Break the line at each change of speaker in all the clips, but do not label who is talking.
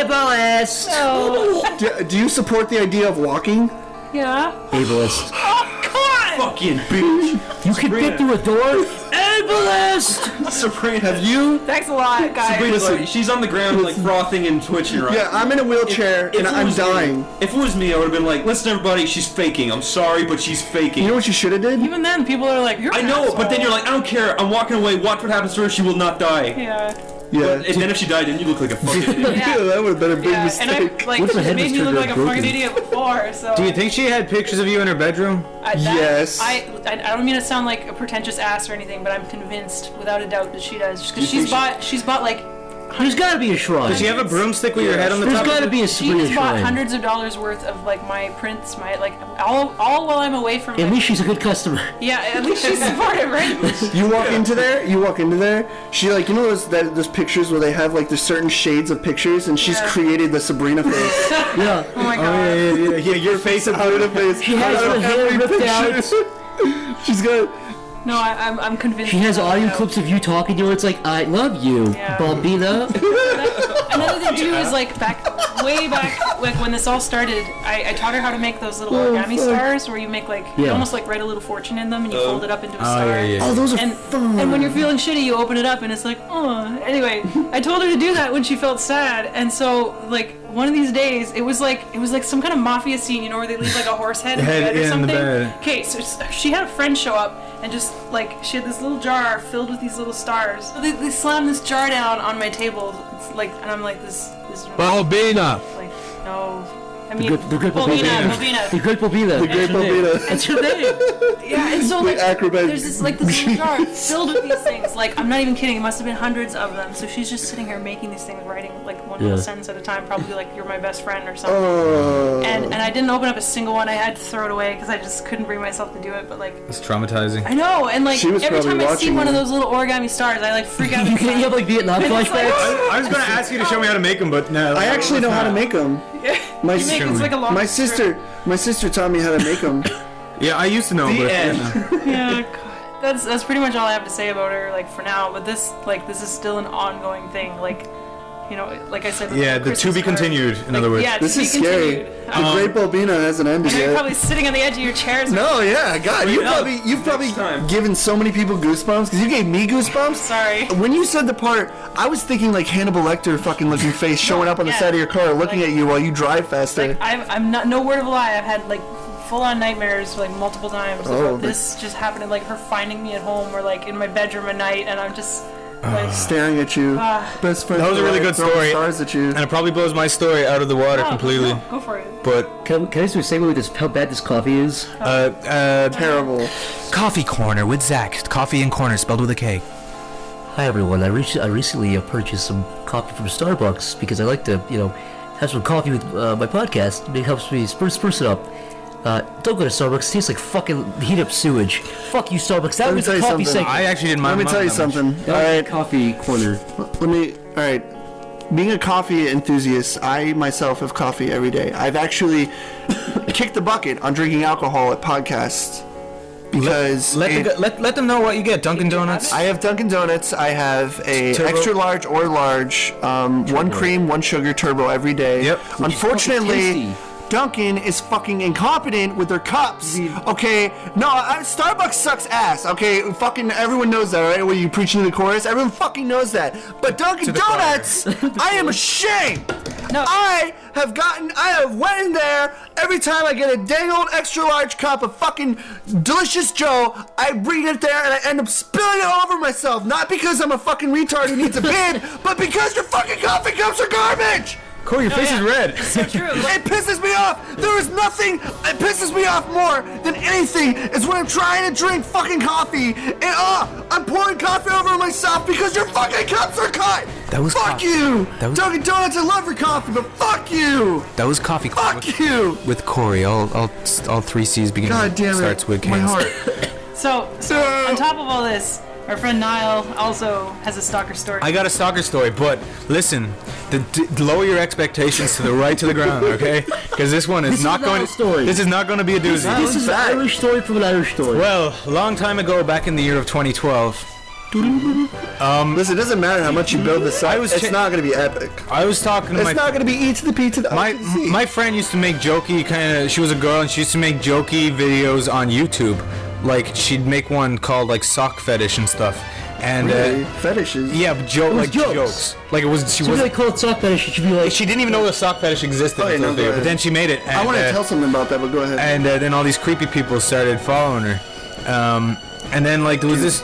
Ableist.
No.
Do you support the idea of walking?
Yeah.
Ableist.
Oh, God!
Fucking bitch.
You can fit through a door? Ableist!
Sabrina.
Have you?
Thanks a lot, guys.
Sabrina's like, she's on the ground like frothing and twitching right
Yeah, I'm in a wheelchair and I'm dying.
If it was me, I would have been like, listen everybody, she's faking. I'm sorry, but she's faking.
You know what you should have did?
Even then, people are like, you're
I
an
know,
asshole.
but then you're like, I don't care. I'm walking away. Watch what happens to her. She will not die.
Yeah.
Yeah.
And then if she died, then you look like a fucking idiot.
Yeah.
That would have been a big
Yeah,
mistake.
and I, like,
What if her
she
head
made
was
me look
turned
like a
broken?
fucking idiot before, so...
Do you think she had pictures of you in her bedroom?
Yes.
I don't mean to sound like a pretentious ass or anything, but I'm convinced, without a doubt, that she does. Just because she's bought, like...
There's gotta be a shrine.
Does she have a broomstick with your head on the
There's
top?
gotta be a
She
Sabrina
has bought
shrine.
hundreds of dollars worth of, like, my prints, my, like, all while I'm away from...
At least she's a good customer.
Yeah, at least she's supportive, right?
You walk into there, she like, you know those pictures where they have like there's certain shades of pictures and she's
Yeah.
created the Sabrina face.
Yeah.
Oh my god.
Yeah, your face
Out of the face.
She has
Out
her
of
hair
every
ripped out.
picture. She's got
No, I'm convinced.
She has
without a
audio
doubt.
clips of you talking to her. It's like, I love you,
Yeah.
Bobina.
Another thing too is like way back, like when this all started, I taught her how to make those little origami stars where you make like you
Yeah.
almost like write a little fortune in them and you fold it up into a star.
yeah.
Oh, those are
And,
fun.
and when you're feeling shitty, you open it up and it's like, oh. Anyway, I told her to do that when she felt sad, and so like one of these days, it was like some kind of mafia scene, you know, where they leave like a horse head in the
Head
bed or
in the
something.
bed.
Okay, so she had a friend show up and just like she had this little jar filled with these little stars. So they slammed this jar down on my table. It's like, and I'm like this.
Bobina.
Like no. I mean,
The great Bobina.
Bobina.
The great Bobina.
the great Bobina.
That's her name.
Yeah, and so like
acrobat.
there's this little jar filled with these things. Like I'm not even kidding. It must have been hundreds of them. So she's just sitting here making these things, writing like one little sentence at a time. Probably like you're my best friend or something.
Oh.
And I didn't open up a single one. I had to throw it away because I just couldn't bring myself to do it. But like
It's traumatizing.
I know, and like
She was
every time
probably
I see
watching
one of
you.
those little origami stars, I like freak out.
You have like Vietnam
And it's like-
flashbacks.
I was gonna ask you to show me how to make them, but no.
I actually know how to make them. My
You make it's like a long
my
strip.
sister taught me how to make them.
Yeah, I used to know,
The
but
end.
Yeah, God. That's pretty much all I have to say about her, like for now. But this is still an ongoing thing. Like, you know, like I said. with
yeah,
the
the to
Christmas
be
card.
continued. In
Like,
other words.
yeah,
This
to be
is scary.
continued.
The great Bobina hasn't ended
I know you're
yet.
probably sitting on the edge of your chairs.
No, yeah, God, you've
up.
probably
Next time.
given so many people goosebumps because you gave me goosebumps.
Sorry.
When you said the part, I was thinking like Hannibal Lecter fucking looking face showing up on the
Yeah.
side of your car, looking
Like-
at you while you drive faster.
Like I'm not, no word of a lie. I've had like full-on nightmares like multiple times.
Oh,
About this just happening, like her finding me at home or like in my bedroom at night, and I'm just like.
Staring at you, best friend.
That was a really good
throwing
story.
Stars at you.
And it probably blows my story out of the water
Oh,
completely.
no, go for it.
But
Can I just say how bad this coffee is?
Terrible.
Coffee Corner with Zach. Coffee and corner spelled with a K.
Hi everyone. I recently purchased some coffee from Starbucks because I like to, have some coffee with my podcast. It helps me spruce it up. Don't go to Starbucks. It tastes like fucking heat up sewage. Fuck you, Starbucks. That
Let me
was
tell
a
you
coffee
something.
segment.
I actually didn't mind.
Let me tell you
that much.
something.
That
All
was
right,
a coffee corner.
all right. Being a coffee enthusiast, I myself have coffee every day. I've actually kicked the bucket on drinking alcohol at podcasts because
Let them know what you get. Dunkin' Donuts.
I have Dunkin' Donuts. I have a
Turbo.
extra large or large, one cream, one sugar turbo every day.
Yep.
Unfortunately,
Tasty.
Dunkin' is fucking incompetent with their cups. Okay, no, Starbucks sucks ass. Okay, fucking everyone knows that, right? When you preaching to the chorus, everyone fucking knows that. But Dunkin'
the
Donuts, I am ashamed.
No.
I have went in there every time I get a dang old extra large cup of fucking delicious Joe. I bring it there and I end up spilling it all over myself. Not because I'm a fucking retard who needs a bib, but because your fucking coffee cups are garbage.
Cool, your face is red.
So true. Like,
It pisses me off. There is nothing that pisses me off more than anything is when I'm trying to drink fucking coffee and I'm pouring coffee over myself because your fucking cups are cut.
That was
fuck
coffee.
you.
That was-
Dunkin' Donuts, I love your coffee, but fuck you.
That was Coffee Corner
Fuck you.
with Corey. All three C's begin.
God damn it.
Starts with
My
K's.
heart.
so on top of all this, our friend Niall also has a stalker story.
I got a stalker story, but listen, lower your expectations to the ground, okay? Because this one is
This is
not
not
going
a story.
This is not going to be a doozy.
This is an Irish story from an Irish story.
Well, a long time ago, back in the year of 2012,
Listen, it doesn't matter how much you build the site. It's not gonna be epic.
I was talking to
It's not gonna be E to the P to the I to the C.
my friend used to make jokey kind of. She was a girl and she used to make jokey videos on YouTube. Like she'd make one called like sock fetish and stuff. And
Really? Fetishes.
yeah, but like jokes. Like it was. She
So
was.
they call it sock fetish. It should be like.
She didn't even know the sock fetish existed
Oh, yeah,
until
no,
the video,
go
but
ahead.
then she made it. And,
I want to tell something about that, but go ahead.
And then all these creepy people started following her. And then like there was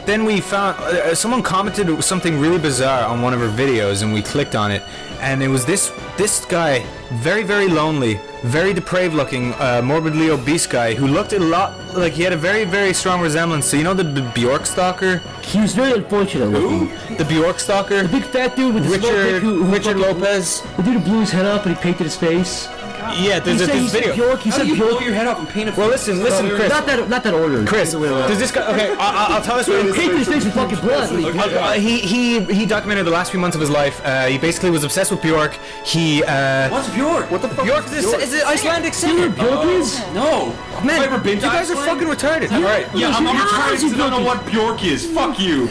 then we found someone commented something really bizarre on one of her videos, and we clicked on it, and it was this guy, very very lonely, very depraved looking, morbidly obese guy who looked a lot like he had a very very strong resemblance. So you know the Bjork stalker,
He was very unfortunate looking.
the Bjork stalker,
The big fat dude with the smoke dick who
Richard
fucking-
Lopez.
The dude who blew his head up and he painted his face.
Yeah, there's
He said,
this video.
Bjork. He
How
said
do you blow
Bjork.
your head up and paint a
Well, listen, Chris.
Not that order.
Chris, does this guy? Okay, I'll tell this
He
story.
painted his face with fucking blood.
He documented the last few months of his life. He basically was obsessed with Bjork. He
What's Bjork?
What the fuck?
Bjork is an Icelandic singer.
Bjork is?
No.
Man,
Have you ever been to
you guys are
Iceland?
fucking retarded. All right,
Yeah, I'm
How
retired
is he
because I don't know
Bjork?
what Bjork is. Fuck you.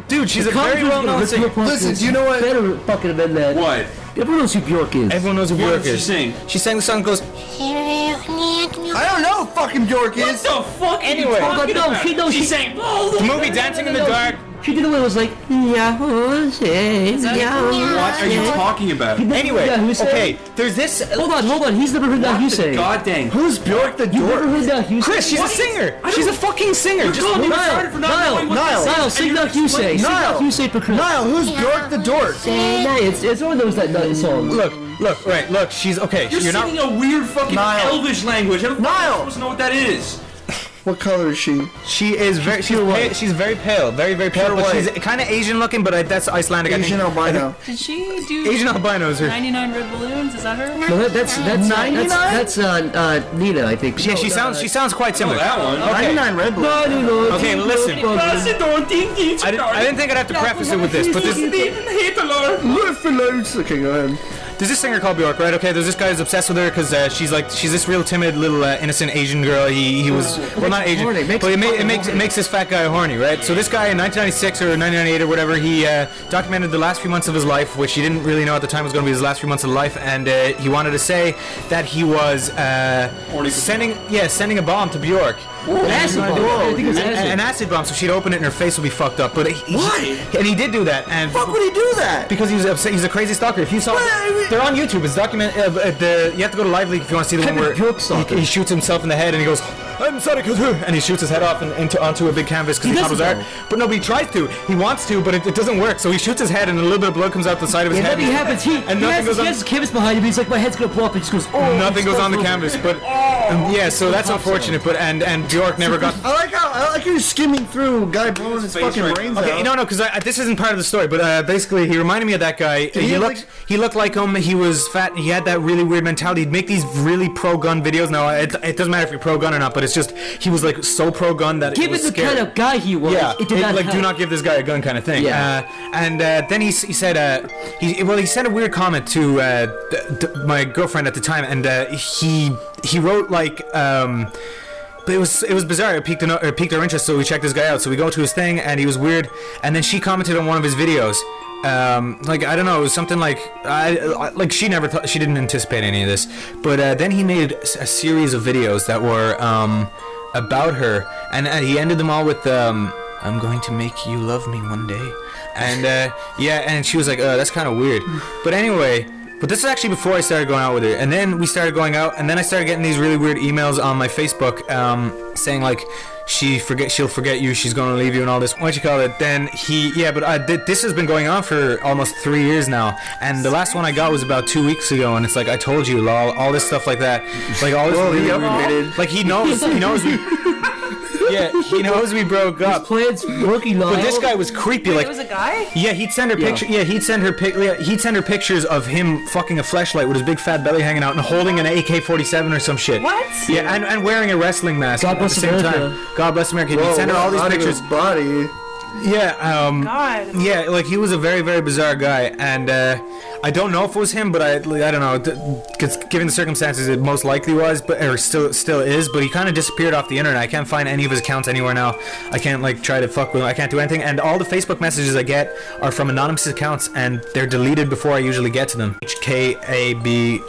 Dude, she's a very well-known singer.
Listen, do you know what-
Better fucking amend that.
What?
Everyone knows who Bjork is.
Everyone knows who
What
Bjork
did she
is.
sing?
She sang the song that goes.
I don't know who fucking Bjork is.
What the fuck
Anyway.
are you talking
No,
about?
she- no, she-
sang.
The movie Dancing in the Dark.
She did the one that was like, Yahoo, say, Yahoo.
What are you talking about?
Anyway,
Yeah, who sang?
okay, there's this.
Hold on. He's never heard that you say.
God dang.
Who's Bjork the
You've never
Dork?
heard that you
Chris, she's a singer. She's a fucking singer. Just
calling me
Niall,
retarded for not knowing what
Niall,
this is,
Niall,
and
sing
you're
that you say.
explaining-
Sing
Niall.
that you say for Chris.
Niall, who's Bjork the Dork?
It's everyone knows that song.
look. She's okay.
You're
not.
singing a weird fucking
Niall.
Elvish language. I don't
Niall.
supposed to know what that is.
What color is she?
She is very. She's very pale, very very pale.
Pure
But
white.
she's kind of Asian looking, but that's Icelandic. I
Asian
think.
albino.
Did she do
Asian albino is her.
99 Red Balloons? Is that her?
No, that's
99?
Nina, I think.
Yeah, she sounds quite
Oh,
similar.
that one.
99 Red Bull.
Okay, listen. I didn't think I'd have to preface it with this, but
Okay, go ahead.
there's this singer called Bjork, right? Okay, there's this guy who's obsessed with her because she's this real timid little innocent Asian girl. He was well not Asian,
horny.
but it makes this fat guy horny, right? So this guy in 1996 or 1998 or whatever, he documented the last few months of his life, which he didn't really know at the time was going to be his last few months of life, and he wanted to say that he was sending a bomb to Bjork.
An acid bomb. I think it was acid.
An acid bomb, so she'd open it and her face would be fucked up. But and he did do that, and
Fuck would he do that?
because he was upset. He's a crazy stalker. If you saw, they're on YouTube. It's document. You have to go to Live Leak if you want to see the one where
Bjork stalker.
he shoots himself in the head and he goes, "I'm sorry," and he shoots his head off onto a big canvas because
He
he thought it was
doesn't,
art. But no, but he tries to. He wants to, but it doesn't work. So he shoots his head and a little bit of blood comes out the side of his
Yeah,
head.
nothing happens.
and nothing goes
he
on.
has his canvas behind him. He's like, my head's gonna blow up. And he just goes, oh.
Nothing goes on the
over.
canvas. But yeah, so that's unfortunate. But and Bjork never got.
I like how you're skimming through a guy blowing his
face
fucking
right-
brains
Okay,
out.
no, because this isn't part of the story, but basically he reminded me of that guy.
he have,
He looked like him. He was fat. And he had that really weird mentality. He'd make these really pro-gun videos. Now it doesn't matter if you're pro-gun or not, but it's just he was like so pro-gun that it
Given
was
the
scary.
kind of guy he was,
Yeah,
it did not
like
help.
do not give this guy a gun kind of thing.
Yeah.
And then he said he sent a weird comment to my girlfriend at the time, and he wrote like. But it was bizarre. It piqued our interest, so we checked this guy out. So we go to his thing, and he was weird. And then she commented on one of his videos. Like I don't know, it was something like like she never thought, she didn't anticipate any of this. But then he made a series of videos that were about her, and he ended them all with "I'm going to make you love me one day," and and she was like, "That's kind of weird." But anyway. But this is actually before I started going out with her, and then we started going out, and then I started getting these really weird emails on my Facebook, saying like, she'll forget you, she's gonna leave you, and all this. What you call it? Then this has been going on for almost 3 years now, and the last one I got was about 2 weeks ago, and it's like, I told you, lol, all this stuff like that, like all this really weird, like he knows we. Yeah, he knows we broke up.
Plans working on.
But this guy was creepy.
Wait,
Like,
it was a guy?
yeah, he'd send her picture. Yeah, he'd send her pictures of him fucking a fleshlight with his big fat belly hanging out and holding an AK-47 or some shit.
What?
Yeah, and wearing a wrestling mask
God
at the
bless
same
America.
time. God bless America. He'd send her all these
out of
pictures.
his body.
Yeah,
God.
yeah, like he was a very, very bizarre guy, and I don't know if it was him, but I don't know. Because given the circumstances, it most likely was, or still is. But he kind of disappeared off the internet. I can't find any of his accounts anywhere now. I can't like try to fuck with him. I can't do anything. And all the Facebook messages I get are from anonymous accounts, and they're deleted before I usually get to them. HKABGT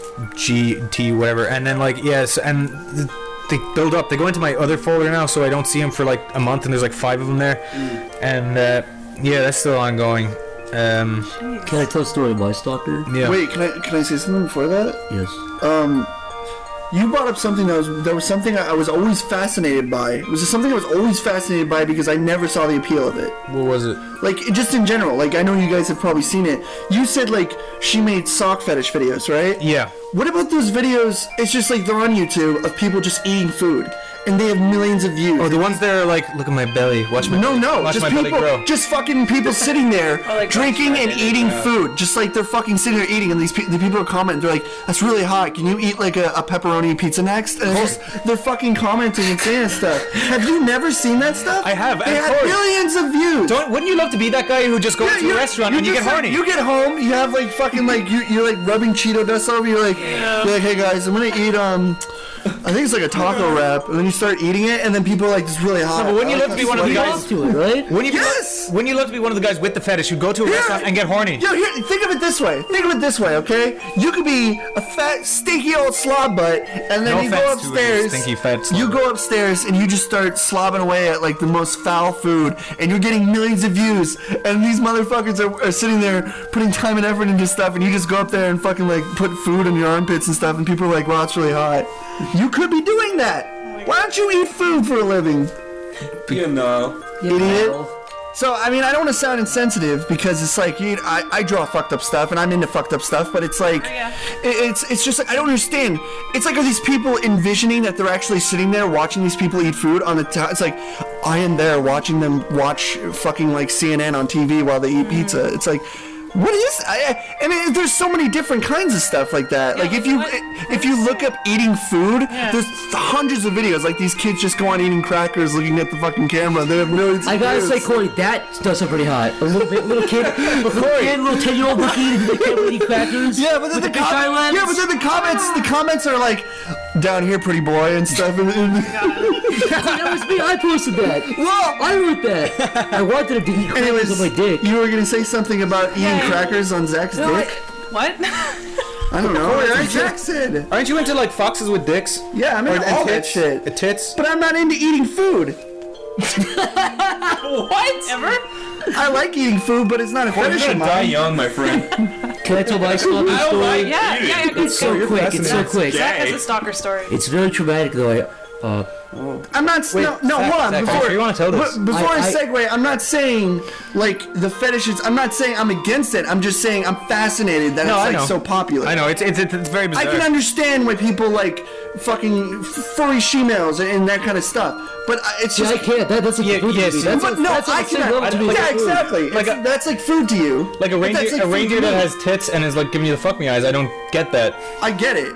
whatever, and then like yes, and they build up. They go into my other folder now, so I don't see them for like a month, and there's like 5 of them there, and yeah, that's still ongoing.
Can I tell a story of my stalker?
Yeah.
Wait, can I say something before that?
Yes.
You brought up something that was something I was always fascinated by. It was just something I was always fascinated by because I never saw the appeal of it.
What was it?
Like, just in general. Like, I know you guys have probably seen it. You said, like, she made sock fetish videos, right?
Yeah.
What about those videos? It's just like they're on YouTube of people just eating food, and they have millions of views.
Oh, the ones that are like, look at my belly, watch my belly, watch
just
my belly
people,
grow.
just fucking people sitting there
like
drinking and
restaurant
eating food, just like they're fucking sitting there eating, and the people are commenting. They're like, "That's really hot. Can you eat like a pepperoni pizza next?" And it's just, they're fucking commenting and saying stuff. Have you never seen that stuff?
I have,
They
of
have
course.
millions of views.
Wouldn't you love to be that guy who just goes to a restaurant and you get
just,
horny?
You get home, you have like fucking like you're like rubbing Cheeto dust over. You're like, hey guys, I'm gonna eat I think it's like a taco wrap, and then you start eating it, and then people are like, "It's really hot."
but wouldn't you love to be one of the guys?
To it, right?
Wouldn't you,
Yes!
wouldn't you love to be one of the guys with the fetish who go to a restaurant and get horny?
Yo, here, think of it this way. Okay? You could be a fat, stinky old slob butt, and then
No
you go
offense to a
upstairs.
stinky fat slob
You
butt.
go upstairs and you just start slobbing away at like the most foul food, and you're getting millions of views. And these motherfuckers are sitting there putting time and effort into stuff, and you just go up there and fucking like put food in your armpits and stuff, and people are like, "Wow, it's really hot." You could be doing that. Why don't you eat food for a living?
You know.
Idiot. So, I mean, I don't want to sound insensitive because it's like, I draw fucked up stuff and I'm into fucked up stuff, but it's like,
yeah.
it's just like, I don't understand. It's like, are these people envisioning that they're actually sitting there watching these people eat food on the it's like, I am there watching them watch fucking like CNN on TV while they eat pizza. It's like, what is? I mean, there's so many different kinds of stuff like that.
Yeah,
like if
what-
you look up eating food,
Yeah.
there's hundreds of videos. Like these kids just go on eating crackers, looking at the fucking camera. They have millions.
I
of
gotta
views.
say, Corey, that does sound pretty hot. A little kid, little 10-year-old looking into the camera eating crackers.
Yeah, but then
with the fisheye lens.
yeah, but then the comments are like, "Down here, pretty boy," and stuff.
That was me. I posted that.
Well,
I wrote that. I wanted him to eat crackers
anyways,
on my dick.
you were gonna say something about eating
Yeah.
crackers on Zach's
No,
dick.
what?
I don't know. That's what
aren't you-
Zach said.
Aren't you into like foxes with dicks?
Yeah, I'm into all that shit.
Tits?
But I'm not into eating food.
What? Ever?
I like eating food, but it's not a
You're
fetish of
gonna die
mine.
young, my friend.
Can I tell my stalker
I don't
story?
like
Yeah,
eating.
yeah, yeah.
It's so quick. It's so quick.
Zach has
Gay.
a stalker story.
It's very traumatic, though.
I'm not. no,
Zach,
hold on.
Zach,
Before
you wanna tell this?
Before I
I-
segue, I'm not saying like the fetishes. I'm not saying I'm against it. I'm just saying I'm fascinated that
No, I
it's like
know.
so popular.
I know, it's very bizarre.
I can understand why people like fucking furry she-males and that kind of stuff, but it's
Yeah,
just.
I can't. That's like
Yeah,
food
yes,
to me. That's
But no,
that's
I
like the same
can.
level to me as
Yeah,
food.
exactly.
Like
That's like food to you.
Like a
But that's
reindeer,
like food to
that
me.
has tits and is like giving you the fuck me eyes. I don't get that.
I get it.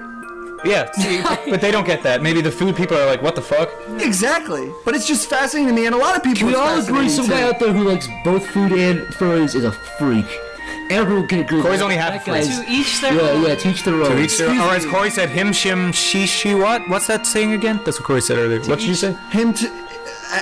Yeah, see, but they don't get that. Maybe the food people are like, what the fuck?
Exactly. But it's just fascinating to me, and a lot of people.
Can we
it's
all agree
fascinating
some
too.
guy out there who likes both food and furries is a freak? Everyone can agree.
Corey's
that.
only half
That
a freak.
guy's-
To each their
Yeah,
own.
yeah, teach their own.
Or as Corey said, him, shim, she, what? What's that saying again? That's what Corey said earlier. What did you say?
Him to.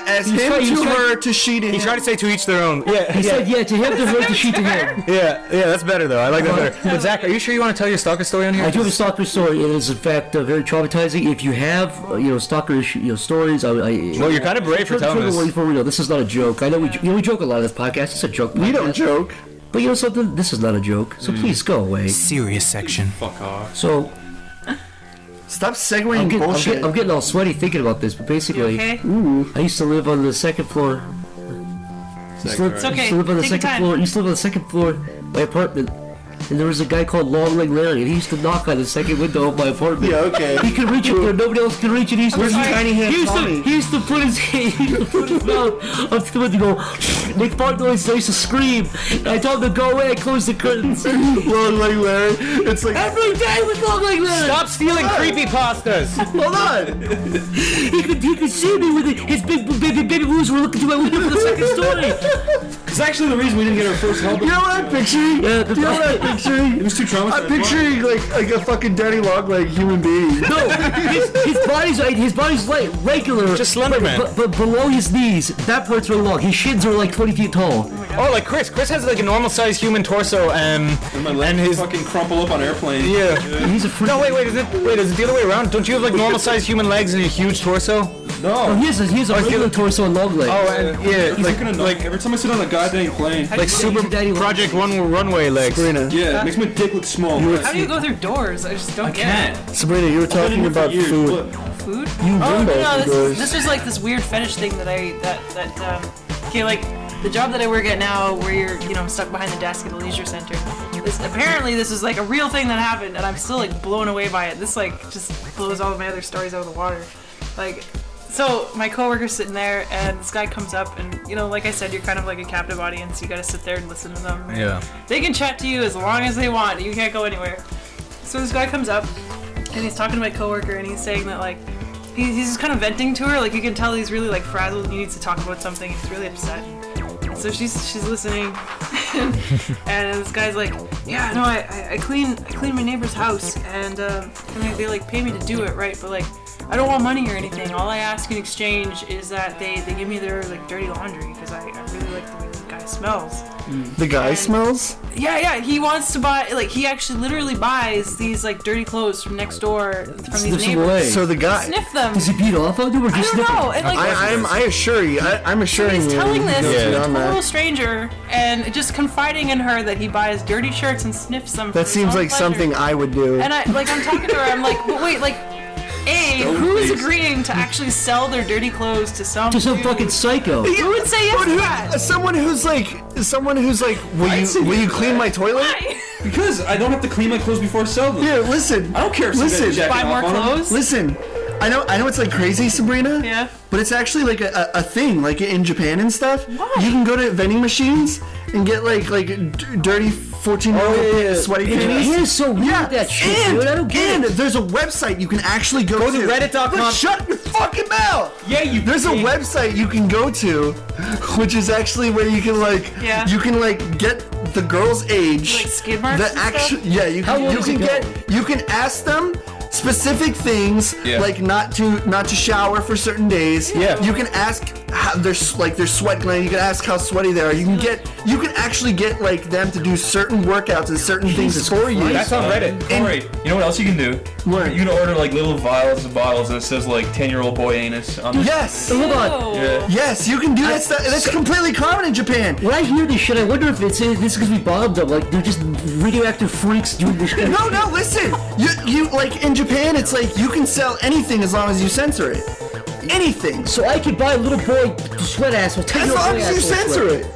As
He's
him
trying- he's
to
trying-
her, to she to him.
He tried to say to each their own. Yeah,
He said, yeah, to him, to her, to she, to him.
yeah, that's better though. I like that better. But Zach, are you sure you want to tell your stalker story on here?
I do have a stalker story. It is, in fact, very traumatizing. If you have, stalker stories,
Well, you're kind of brave for telling us.
For real, this is not a joke. I know we joke a lot on this podcast. It's a joke.
We don't
podcast.
joke.
But you know something? This is not a joke. So please go away.
Serious section.
Fuck off.
So
Stop segueing bullshit.
I'm getting all sweaty thinking about this. But basically,
Okay.
I used to live on the second floor. Used to live-
It's okay.
Used to live on the
Take your
second
time.
floor. Used to live on the second floor of my apartment. And there was a guy called Long Leg Larry, and he used to knock on the second window of my apartment.
Yeah, okay.
He could reach up there, nobody else could reach it. He used to,
Where's Tiny Hand Tommy?
he used to put his mouth up to the window, go, make fart noise, so I used to scream. And I told him to go away, I closed the curtains.
Long leg Larry. It's like.
Every day with Long Leg Larry!
Stop stealing creepy pastas.
Hold on.
He could see me with his big baby blues were looking through my window for the second story.
It's actually the reason we didn't get our first help.
You know what I'm picturing?
Yeah,
Do you know what I'm picturing.
It was too traumatizing.
I'm picturing like a fucking daddy long leg human being.
No, his body's like regular,
Just Slenderman.
but below his knees, that part's really long. His shins are like 20 feet tall.
Oh, like Chris. Chris has like a normal-sized human torso,
And my legs
and his
fucking crumple up on airplanes.
yeah.
He's a freak.
No, wait. Is it the other way around? Don't you have like normal-sized human legs and a huge torso?
Oh, he has a regular torso and long legs.
Oh, and yeah,
It's fucking annoying. Every time I sit on a goddamn plane.
like Super
Daddy
Project One runway legs.
Sabrina,
Yeah, it makes my dick look small.
How do you go through doors? I just don't get it.
Sabrina, you were talking about food.
Food?
You
Oh
limbo
no,
doors.
this was like this weird fetish thing okay, like the job that I work at now, where you're stuck behind the desk at the leisure center. Apparently this is like a real thing that happened, and I'm still like blown away by it. This like just blows all of my other stories out of the water. Like, so my coworker's sitting there, and this guy comes up, and like I said, you're kind of like a captive audience. You gotta sit there and listen to them.
Yeah.
They can chat to you as long as they want. You can't go anywhere. So this guy comes up, and he's talking to my coworker, and he's saying that like he's just kind of venting to her. Like you can tell he's really like frazzled. And he needs to talk about something. He's really upset. And so she's listening, and this guy's like, yeah, no, I clean my neighbor's house, and they like pay me to do it, right? But like I don't want money or anything. All I ask in exchange is that they give me their like dirty laundry, because I really like the way the guy smells.
The guy smells?
Yeah, he wants to buy, like, he actually literally buys these, like, dirty clothes from next door, from these
Sniffs them
neighbors.
away.
So the guy.
Sniff them.
Does he beat off on them or
I
just
don't
sniff
know.
them?
And, like,
I assure you, I'm assuring
he's
you.
telling this
Yeah.
to a
On that.
total stranger and just confiding in her that he buys dirty shirts and sniffs them.
That seems like something I would do.
And I'm talking to her, I'm like, but wait, like, who is agreeing to actually sell their dirty clothes to some
To some
dude?
fucking psycho.
Who would say yes to that?
Someone who's like, will you clean my toilet?
Why?
Because I don't have to clean my clothes before I sell them.
Yeah, listen.
I don't care if some
Listen.
guy's jacking
Buy more
off on them.
clothes?
Listen. I know it's like crazy, Sabrina.
Yeah.
But it's actually like a thing, like in Japan and stuff.
Why?
You can go to vending machines and get like dirty 14-year-old sweaty panties.
He is so weird with that shit,
and,
dude. I don't get
and
it.
there's a website you can actually go to.
reddit.com.
But shut your fucking mouth.
Yeah, you.
There's a website you can go to, which is actually where you can
Yeah.
get the girl's age.
Like skid marks
The
and
actual,
stuff?
yeah, you
How
can
long
you
does
can
it go?
you can ask them specific things,
Yeah.
like not to shower for certain days.
Yeah.
You can ask how their sweat gland. You can ask how sweaty they are. You can actually get like them to do certain workouts and certain things for you.
That's on Reddit.
Corey, you know what else you can do?
What?
You can order like little vials of bottles and it says like 10-year-old boy anus on the.
Yes.
Hold on.
Ew.
Yeah.
Yes, you can do that stuff. That's completely common in Japan.
When I hear this shit, I wonder if this is gonna be bombed up. Like they're just radioactive freaks doing this shit.
No, listen. You like in Japan, it's like you can sell anything as long as you censor it. Anything.
So I could buy a little boy sweat asshole.
As long as you censor it.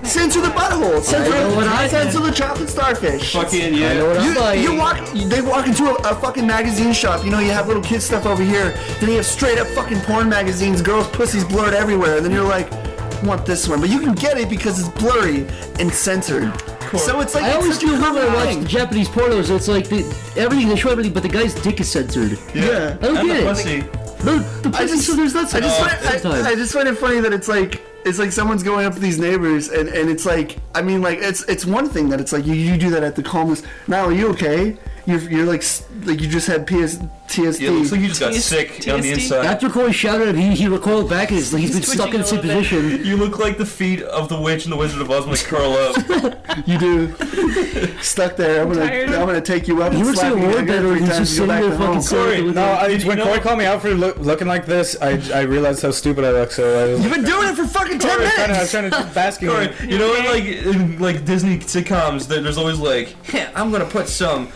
Censor the butthole. Censor the chocolate starfish.
Fucking
I know
yeah.
what I'm buying.
They walk into a fucking magazine shop. You know, you have little kid stuff over here. Then you have straight up fucking porn magazines, girls' pussies blurred everywhere. And then you're like, I want this one. But you can get it because it's blurry and censored. So it's like
I always
it's such
feel
a
weird when I
common
watch
thing.
Japanese pornos. It's like everything they show everything, but the guy's dick is censored.
Yeah.
I don't
And
get
the
it.
pussy.
No, the pussy so there's not
I
sometimes.
just find it funny that it's like someone's going up to these neighbors and it's like, I mean, like it's one thing that it's like you do that at the calmest. Now, are you okay? You're like you just had TSD.
Yeah, it looks like you just got
TSD?
sick on the inside.
After Corey shouted at him, he recoiled back and he's been
twitching
stuck in
a
the same
little bit.
position.
You look like the feet of the witch in the Wizard of Oz when they curl up.
You do. Stuck there. I'm
tired.
gonna take you up
He
and
looks like
slap
a
you
word
again
better.
3
He's
times
just
to go
sitting
back
there
to
fucking
home.
silent with
No,
him.
when
know-
Corey called me out for looking like this, I realized how stupid I look. So I was
You've been doing it for fucking 10
I was
minutes.
trying to just bask in
Corey,
it.
you know in like Disney sitcoms, there's always like, I'm gonna put some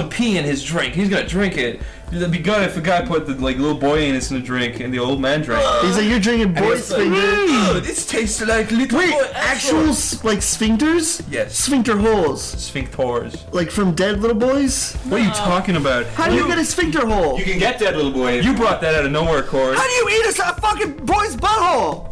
pee in his drink. He's gonna drink it. That'd be good if a guy put the like little boy anus in a drink and the old man drank it.
He's like, you're drinking boy's
like,
finger.
Oh, this tastes like little
Wait,
boy
actual like sphincters?
Yes.
Sphincter holes,
sphincters.
like from dead little boys.
What are you talking about?
How do you get a sphincter hole?
You can get that little boy. You brought that out of nowhere, Corey.
How do you eat a fucking boy's butthole?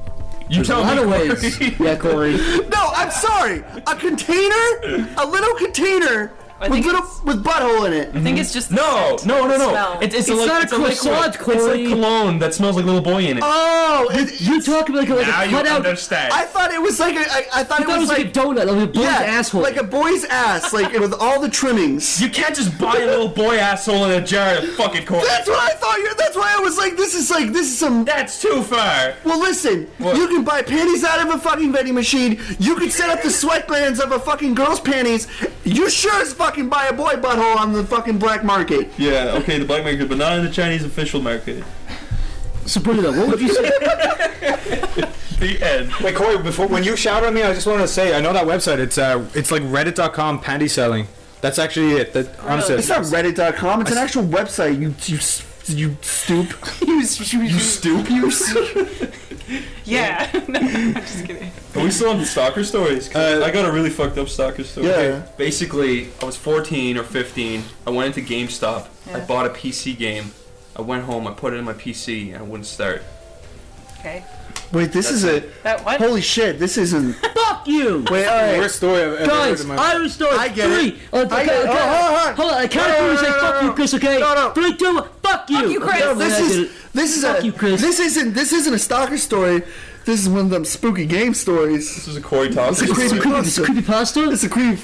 You tell
A lot
me,
of
Corey.
ways. Yeah, Corey.
No, I'm sorry. A little container
I think
with butthole in it.
I think it's just the
No,
scent,
no, no,
the
no.
smell.
It's
It's
like,
not
it's
a croissant,
liquid. It's like
Corey.
cologne that smells like little boy in it.
Oh,
You talking about like
now
a
you
cutout?
understand.
I thought it was like I thought
I
it
thought it
was
was like a donut, like a boy's asshole.
like a boy's ass, like with all the trimmings.
You can't just buy a little boy asshole in a jar of fucking corn.
That's what I thought. That's why I was like, this is some.
That's too far.
Well, listen,
What?
you can buy panties out of a fucking vending machine. You can set up the sweat glands of a fucking girl's panties. You sure as fucking buy a boy butthole on the fucking black market.
Yeah, okay, the black market, but not in the Chinese official market.
Sabrina, what would you say?
The end.
Wait, Corey, when you shout at me, I just wanted to say, I know that website. It's like reddit.com panty selling. That's actually it. Honestly,
It's not Reddit.com. It's an actual website. You stoop.
You
Stoop.
Yeah. No, I'm just kidding.
Are we still on the stalker stories? 'Cause I got a really fucked up stalker story.
Yeah.
Basically, I was 14 or 15. I went into GameStop. I
Yeah.
bought a PC game. I went home. I put it in my PC, and it wouldn't start.
Okay.
Wait, this is a.
That what?
Holy shit! This isn't.
Fuck you!
Wait, all
the
right.
worst story I've ever heard
Guys,
in my
Irish story.
I get
three.
it. I get it. Hold on.
Hold on. I count three. Say fuck you, Chris. Okay.
No, no.
3, 2, fuck you.
you, Chris.
No,
Okay, I did it.
this is
Fuck you, Chris.
This isn't a stalker story. This is one of them spooky game stories.
This is a Corey talk.
It's a creepy
It's creepy pasta.
It's a creepy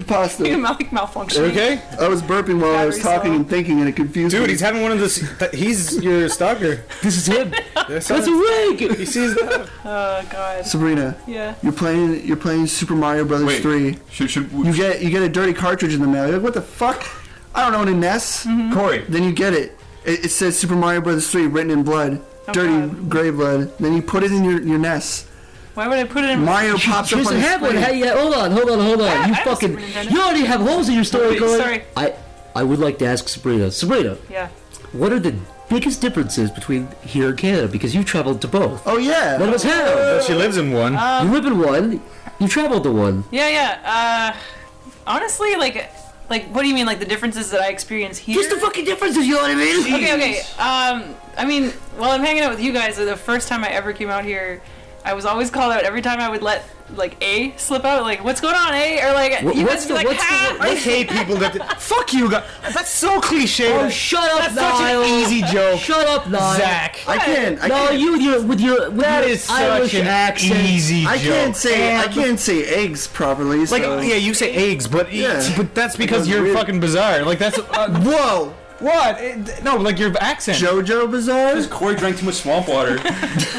pasta.
You like malfunction.
Okay?
I was burping while I was
Battery's
talking
low.
and thinking, and it confused
Dude,
me.
he's having one of those. He's your stalker.
This is him.
That's
That's a wig.
He sees that.
Oh god.
Sabrina,
Yeah.
you're playing Super Mario Brothers
Wait.
3.
Should
You get a dirty cartridge in the mail. You're like, what the fuck? I don't know, in a NES.
Corey?
Then you get it. It says Super Mario Brothers 3 written in blood, dirty
God.
gray blood. Then you put it in your NES.
Why would I put it in?
Mario pops up
Chris,
on
I
the
have one.
screen.
Hey, yeah, hold on.
I
You
have a
fucking.
Super Nintendo.
You already have holes in your story,
Wait,
Corey.
sorry.
I would like to ask Sabrina. Sabrina,
Yeah.
what are the biggest differences between here and Canada? Because you traveled to both.
Oh yeah.
None of us have.
She lives in one.
You live in one. You traveled to one.
Yeah. Honestly, like, what do you mean? Like the differences that I experience here?
Just the fucking differences. You know what I mean?
Okay. I mean, while I'm hanging out with you guys, the first time I ever came out here, I was always called out every time I would let like A slip out. Like, what's going on, A? Or like, you guys would be like, ha!
I hate people that. Fuck you, guys. That's so cliche.
Oh, shut up,
That's such
Niall.
an easy joke.
Shut up, Niall.
Zach.
I can't.
No, you with your
That is
Irish
such an
accent.
easy
I
joke.
can't say eggs properly. So.
Like, yeah, you say eggs, but but that's because
Because
you're
weird.
fucking bizarre. Like that's
Whoa,
what? No, like your accent.
JoJo Bizarre.
Because Corey drank too much swamp water.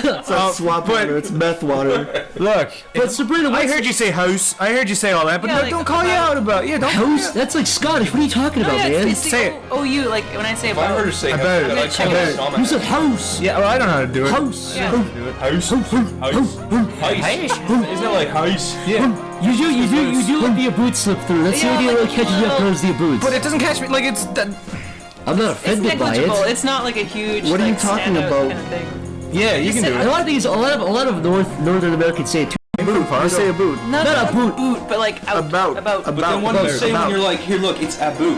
It's not swamp
but-
water. It's meth water.
Look,
But Sabrina,
I
what's
heard you say house. I heard you say all that, but
Yeah,
no,
like,
don't call you
about-
out about. Yeah, don't.
house? That's like Scottish. What are you talking
No,
about,
yeah,
man?
it's the
Say it.
OU. Like when I say
If I
about.
heard her say
About
house,
it.
I like
Check
check
it
out
You said house.
Yeah, well, I don't know how to do it.
House.
Yeah.
House. Isn't it like house?
Yeah,
You do let the boot slip through. That's the
Yeah,
idea
like,
that catches you up towards the boots.
but it doesn't catch me. Like it's.
I'm not
It's
offended by
negligible.
it.
It's not like a huge.
What are you
like,
talking
standout
about?
Kind of thing.
Yeah, you can do
A
it.
lot of things, a lot of Northern Americans say it too.
I say a boot.
Not
a boot.
but like out.
About.
About.
But then what do you say
About.
when you're like, here, look, it's a boot?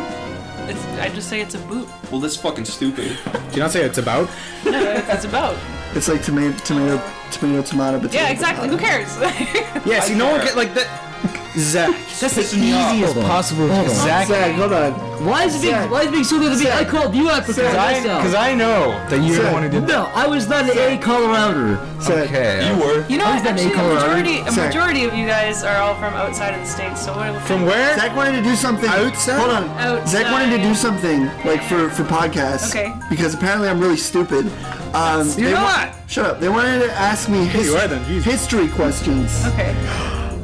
I just say it's a boot.
Well, that's fucking stupid.
Do you not say it's about?
No, it's about.
It's like tomato, potato.
Yeah, exactly. Who cares?
Yeah, see, no one can like that. Zach, that's the
pissing me off.
easiest
Hold on.
possible.
Hold on.
Zach,
Zach, hold on.
Why is it being so good to me? I called you out because
because I know that you're the
Zach.
one who did that.
No, I was not an A Coloradoer.
Zach,
Okay.
You were.
You know,
How's that
actually,
name called?
a
Zach.
majority of you guys are all from outside of the states. So what?
From where?
Zach wanted to do something.
Outside?
Hold on.
Outside.
Zach wanted to do something like for podcasts.
Okay.
Because apparently I'm really stupid.
You're not.
Shut up. They wanted to ask me
you are then, Jesus.
history questions.
Okay.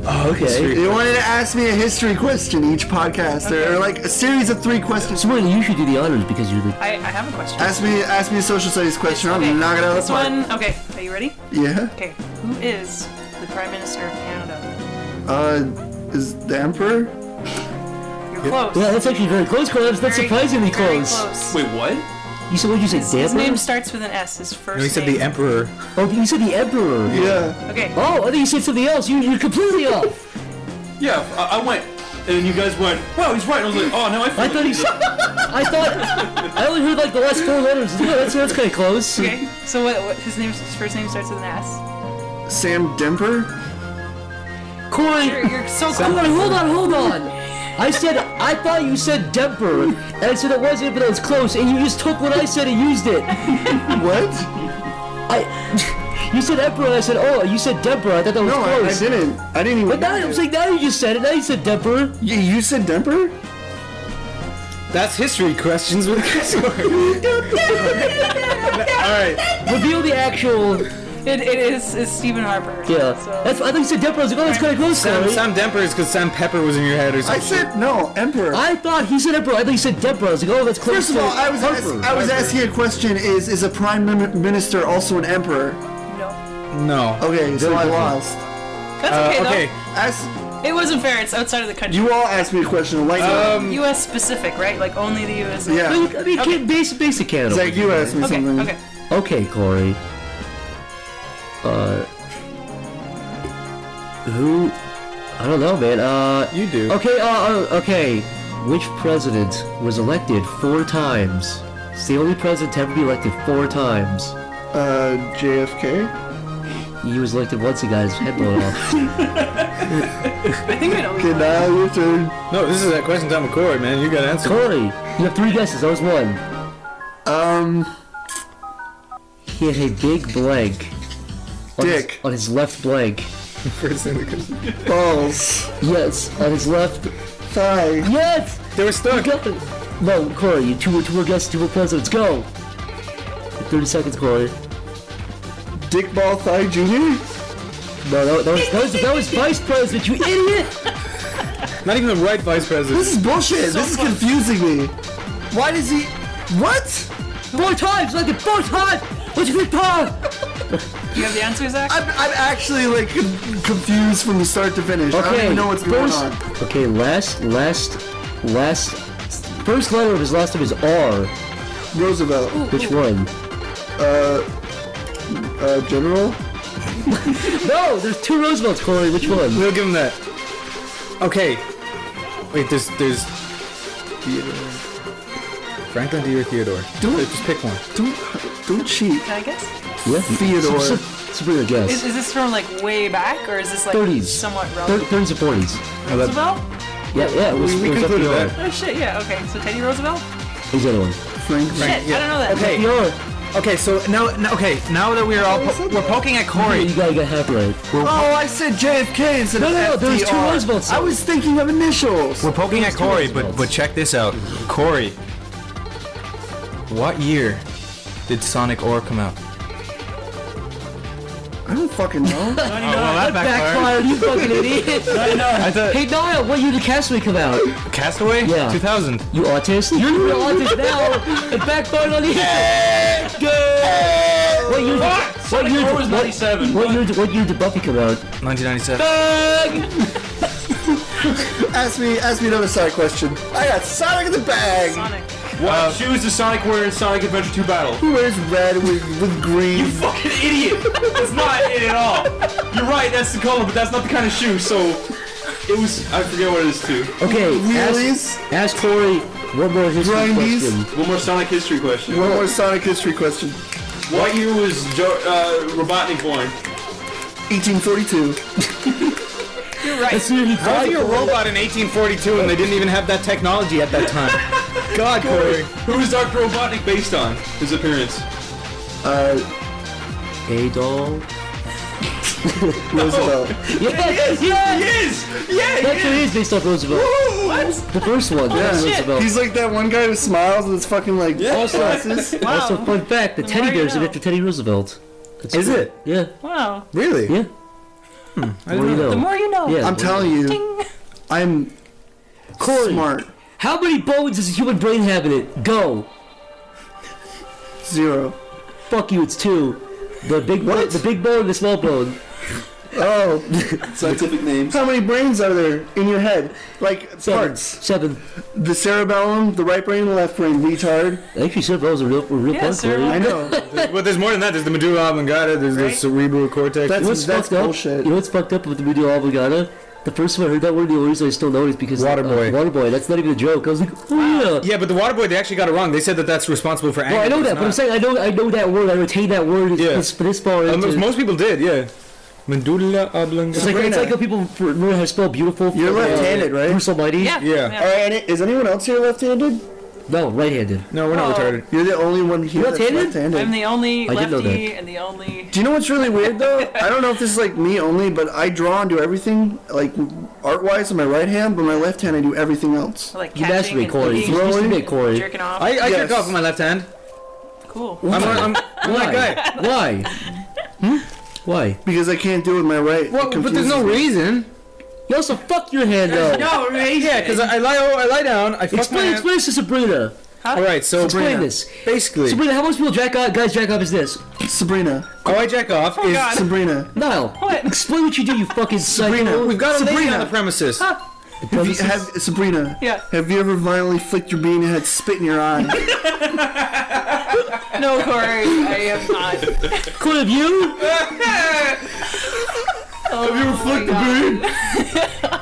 Okay.
They wanted to ask me a history question each podcast, or like a series of 3 questions.
Sabrina, you should do the honors because you're the.
I have a question.
Ask me a social studies question.
Okay.
I'm knock it out of
This
the park.
one. Okay. Are you ready?
Yeah.
Okay. Who is the Prime Minister of Canada?
Is the emperor?
You're close.
Yeah, that's actually very close, Collabs. That's
Very-
surprisingly
very
close.
Wait, what?
You said, what did you say,
His
Damper?
name starts with an S. His first
No, he said
name.
the emperor.
Oh, you said the Emperor.
Yeah.
Okay.
Oh, I think you said something else. You're completely off.
Yeah, I went, and you guys went, wow, he's right. I was like, oh, no, I feel
I thought he said. I only heard like the last 4 letters. Yeah, that's kind of close.
Okay. So what? His first name starts with an S.
Sam Demper?
Corey,
You're so
Corey,
cool.
hold on. I thought you said Demper, and I said it wasn't, but it was close, and you just took what I said and used it.
What?
You said Emperor, and I said, oh, you said Demper. I thought that was
No,
close.
I didn't. I didn't even.
But now I'm saying now you just said it. Now you said Demper.
You said Demper?
That's history questions with Chris. Alright.
Reveal the actual.
It is Stephen Harper.
Yeah.
So.
That's. I thought you said Demper. I was like, oh, that's kind of close. Corey.
Sam Demper is because Sam Pepper was in your head or
I
something.
said no, Emperor.
I thought he said Emperor. I thought he said Demper. I was like, oh, that's close.
First of
to
all, I was
Harper.
asking a question. Is a prime minister also an emperor?
No.
No.
Okay, so I lost.
That's okay though.
Okay.
It wasn't fair. It's outside of the country.
You all asked me a question. Like,
U.S. specific, right? Like only the U.S.
yeah.
I mean, basic Canada.
Zach, you asked me
Okay.
something.
Okay.
Okay, Corey. Who? I don't know, man.
You do.
Okay, okay. Which president was elected 4 times? It's the only president to ever be elected 4 times.
JFK?
He was elected once he got his head blown off.
I think I know.
Okay, now your turn.
No, this is that question time with Corey, man. You gotta answer.
Corey, you have 3 guesses. That was 1. He had a big blank.
Dick.
On his left leg.
First thing that comes.
Balls.
Yes, on his left.
Thigh.
Yes!
They were stuck.
You got it. No, Corey, you two more guesses, 2 more presidents. Go! 30 seconds, Corey.
Dick Ball Thigh Jr.?
No, that was vice president, you idiot!
Not even the right vice president.
This is bullshit. This is confusing me. Why does he... What?
4 times! Like it 4 times! What's your time?
You have the answer, Zach?
I'm actually like confused from the start to finish. I don't even know what's going on.
Okay, first letter of his last name is R.
Roosevelt.
Which one?
General?
No, there's 2 Roosevelts, Corey. Which one?
We'll give him that. Okay. Wait, there's Theodore. Franklin D or Theodore? Just pick one.
Don't cheat.
Can I guess?
Yeah,
Theodore.
It's a weird guess.
Is this from like way back, or is this like
30s.
somewhat relevant?
30s and 40s.
Roosevelt?
Yeah, it was.
We
it was
concluded
FDR.
that.
Oh shit, yeah, okay. So Teddy Roosevelt?
Who's the other one?
Frank.
Shit, I don't know that.
Okay.
FDR.
Okay, so now that we're all we're poking at Corey.
You gotta half right.
Oh, I said JFK instead of
No,
FDR.
there's 2 Roosevelts.
I was thinking of initials.
We're poking at Corey, but
Roosevelts.
check this out. Corey, what year did Sonic Ore come out?
I don't fucking know.
That
Backfired, you fucking idiot.
I thought
Hey, Niall, what year did Castaway come out?
Castaway?
Yeah.
2000.
You autist? You're the real autist now. It backfired on you. What year? What year?
Ore was 97.
What year did Buffy come out?
1997.
Ask me another side question. I got Sonic in the bag.
Sonic.
What shoes does Sonic wear in Sonic Adventure 2 Battle?
Who wears red with green?
You fucking idiot! That's not it at all. You're right, that's the color, but that's not the kind of shoe, so... It was... I forget what it is too.
Okay,
Wheelies?
ask Corey one more history
Grindies?
question.
One more Sonic history question.
One more Sonic history question.
What year was Robotnik born?
1842.
You're right.
That's the year he
How
died.
are you a robot in 1842 and they didn't even have that technology at that time? God, Corey.
Who is Dr. Robotnik based on? His appearance.
Adolf.
Roosevelt.
Yes!
He is! Yeah,
That's what it is based off Roosevelt.
What?
The first one, yeah,
shit.
Roosevelt.
He's like that one guy who smiles with his fucking like glasses.
Wow.
Also, fun fact, the
The
teddy
more you
bears are
know.
after Teddy Roosevelt. That's
Is
true.
it?
Yeah.
Wow.
Really?
Yeah. What do you know?
The more you know.
Yeah.
I'm telling you,
Ding.
I'm
Corey,
smart.
how many bones does a human brain have in it? Go.
0.
Fuck you, it's 2. The big bone,
What?
the big bone, and the small bone.
Oh,
Scientific names.
how many brains are there in your head? Like
7.
parts.
7.
The cerebellum, the right brain, the left brain. Retard.
Actually, cerebrals are real
Yeah,
fun, Corey.
I know.
Well, there's more than that. There's the medulla oblongata. There's the
Right?
cerebral cortex.
That's
You know what's
that's
fucked up?
bullshit.
You know what's fucked up with the media oblongata? The first time I heard that word, the only reason I still know it is because
Waterboy.
Waterboy. That's not even a joke. I was like, oh yeah.
Yeah, but the Waterboy, they actually got it wrong. They said that that's responsible for anger.
Well, I know
It's
that, but I'm
not.
saying I know that word. I retain that word.
Yeah.
For this far into.
Most people did, yeah. Medulla oblongata.
It's like how people remember how to spell beautiful.
You're left-handed, right?
Bruce Almighty.
Yeah.
Yeah.
All right, is anyone else here left-handed?
No, right-handed.
No, we're not
Oh.
retarded.
You're the only one here that's
left-handed?
left-handed.
I'm the only
I didn't know
lefty and the only.
Do you know what's really weird though? I don't know if this is like me only, but I draw and do everything like art-wise with my right hand, but my left hand I do everything else.
Like
You
catching
masturbate,
and
Corey.
eating,
You masturbate, Corey.
jerking off.
I
Yes.
jerk off with my left hand.
Cool.
I'm that guy.
Why? Why?
Because I can't do it with my right.
Well,
It
but there's no
confuses me.
reason.
You also fuck your hand though.
No, right?
Yeah, because I lie down, I fuck my
Explain,
hand.
explain this to Sabrina.
All right, so
Explain this.
basically,
Sabrina, how most people guys jack off is this?
Sabrina.
how I jack off is
God.
Sabrina.
Niall,
What?
explain what you do, you fucking psycho.
we've got a lady
Sabrina.
on the premises.
Sabrina.
Yeah.
Have you ever violently flicked your bean and had spit in your eye?
No, Corey, I have not.
Could have you?
Have you ever flicked the bean?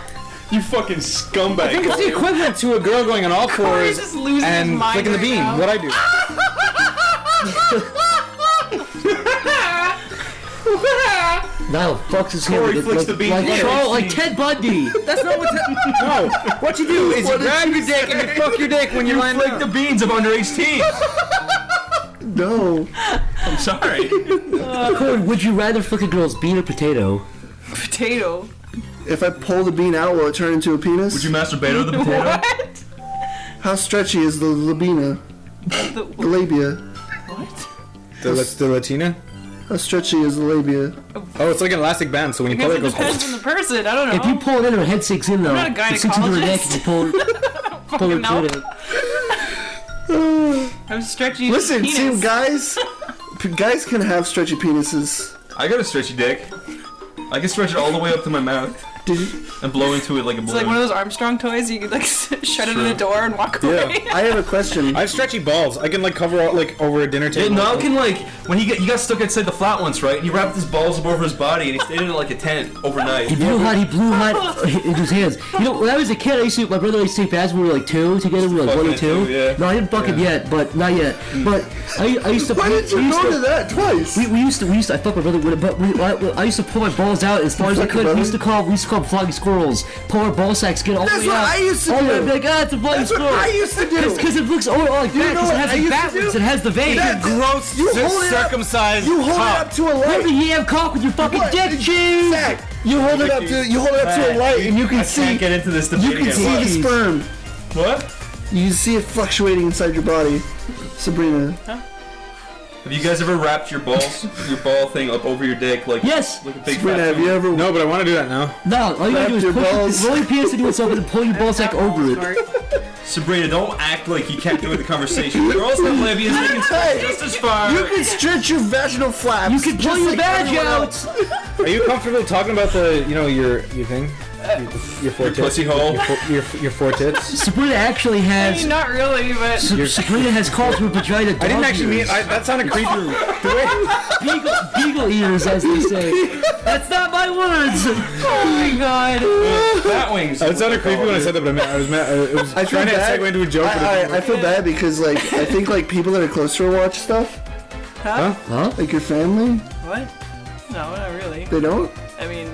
You fucking scumbag.
I think it's the equivalent to a girl going on all
Corey's
fours
just losing his
and
mind
flicking the
right
bean.
now.
What I do?
Niall fucks his hand
Corey
with
flicks the bean
like
first.
Charles, like Ted Bundy.
That's not what. No, what you do is you grab your dick and you fuck your dick when you're lying
Flick
down.
the beans of underage teens.
No.
I'm sorry.
Corey, would you rather flick a girl's bean or potato?
Potato.
If I pull the bean out, will it turn into a penis?
Would you masturbate with the potato?
What?
How stretchy is the labia? The labia.
What?
The Latina?
How stretchy is the labia?
Oh, it's like an elastic band, so when you pull
Because
it,
it
it goes.
depends on the person. I don't know.
If you pull it in, her head sinks in though.
I'm not a
It sinks into her neck
gynecologist.
and you pull her
know.
clit.
I'm stretching.
Listen,
penis.
see, guys can have stretchy penises.
I got a stretchy dick. I can stretch it all the way up to my mouth
Did you?
and blow into it like a
It's
balloon.
like one of those Armstrong toys. You could like shut it in the
Sure.
door and walk away.
I have a question.
I have stretchy balls. I can like cover out like over a dinner
Yeah,
table.
Niall can like when he got stuck outside the flat once, right? And he wrapped his balls up over his body and he stayed in it like a tent overnight.
He blew hot in his hands. You know, when I was a kid, my brother used to take baths when we were like 2 together. We were like 1 or
Fucking
2.
two, yeah.
No, I didn't fuck him yet, but not yet. But I used to.
Why did you go to that twice?
We used to. I fucked my brother with it, but I used to pull my balls out as far as I
fucked your
could. We
brother?
used to call them flogging squirrels. Pull our ball sacks, get all the
That's
way
what
out.
I used to
all the way
do.
up, be like, it's a flogging
That's what
squirrel.
I used to do.
Because it looks like that.
know
Because
what
it has
I
it
used to
backwards.
do?
It has the vein.
That
gross,
You hold it up.
circumcised.
You hold it
cock.
up to a
You have
light.
the yam cock with your fucking
What?
dick cheese.
Zach, you hold it up to a light, and you can see.
Can't get into this debate
You can
again.
see the sperm.
What?
You can see it fluctuating inside your body. Sabrina.
Have you guys ever wrapped your ball thing up over your dick like
Yes.
like a big
Sabrina,
fat
have you
tumor?
ever?
No, but I want to do that now.
No, all you gotta do is
Wrap your balls.
roll your penis into itself and then pull your ball sack over it.
Sabrina, don't act like you can't join the conversation. Girls have labias, they can stretch just as far.
You can stretch your vaginal flaps.
You can pull
just
your
like
badge
everyone
out.
else.
Are you comfortable talking about the, your thing? Your four
Your
tits?
pussy hole.
Your four tits?
Sabrina actually
I
has.
mean, not really, but
Sabrina has called her vagina.
I didn't
dog
actually mean
ears.
that sounded creepy. The way,
Beagle ears, as they say. That's not my words.
oh my god.
Bat wings.
it sounded creepy when I said that, but I was
I feel
trying to
bad.
segue into a joke. but it didn't
I
work.
feel bad because like I think like people that are close to her watch stuff.
Huh?
Huh?
Like your family,
What? No, not really.
they don't.
I mean,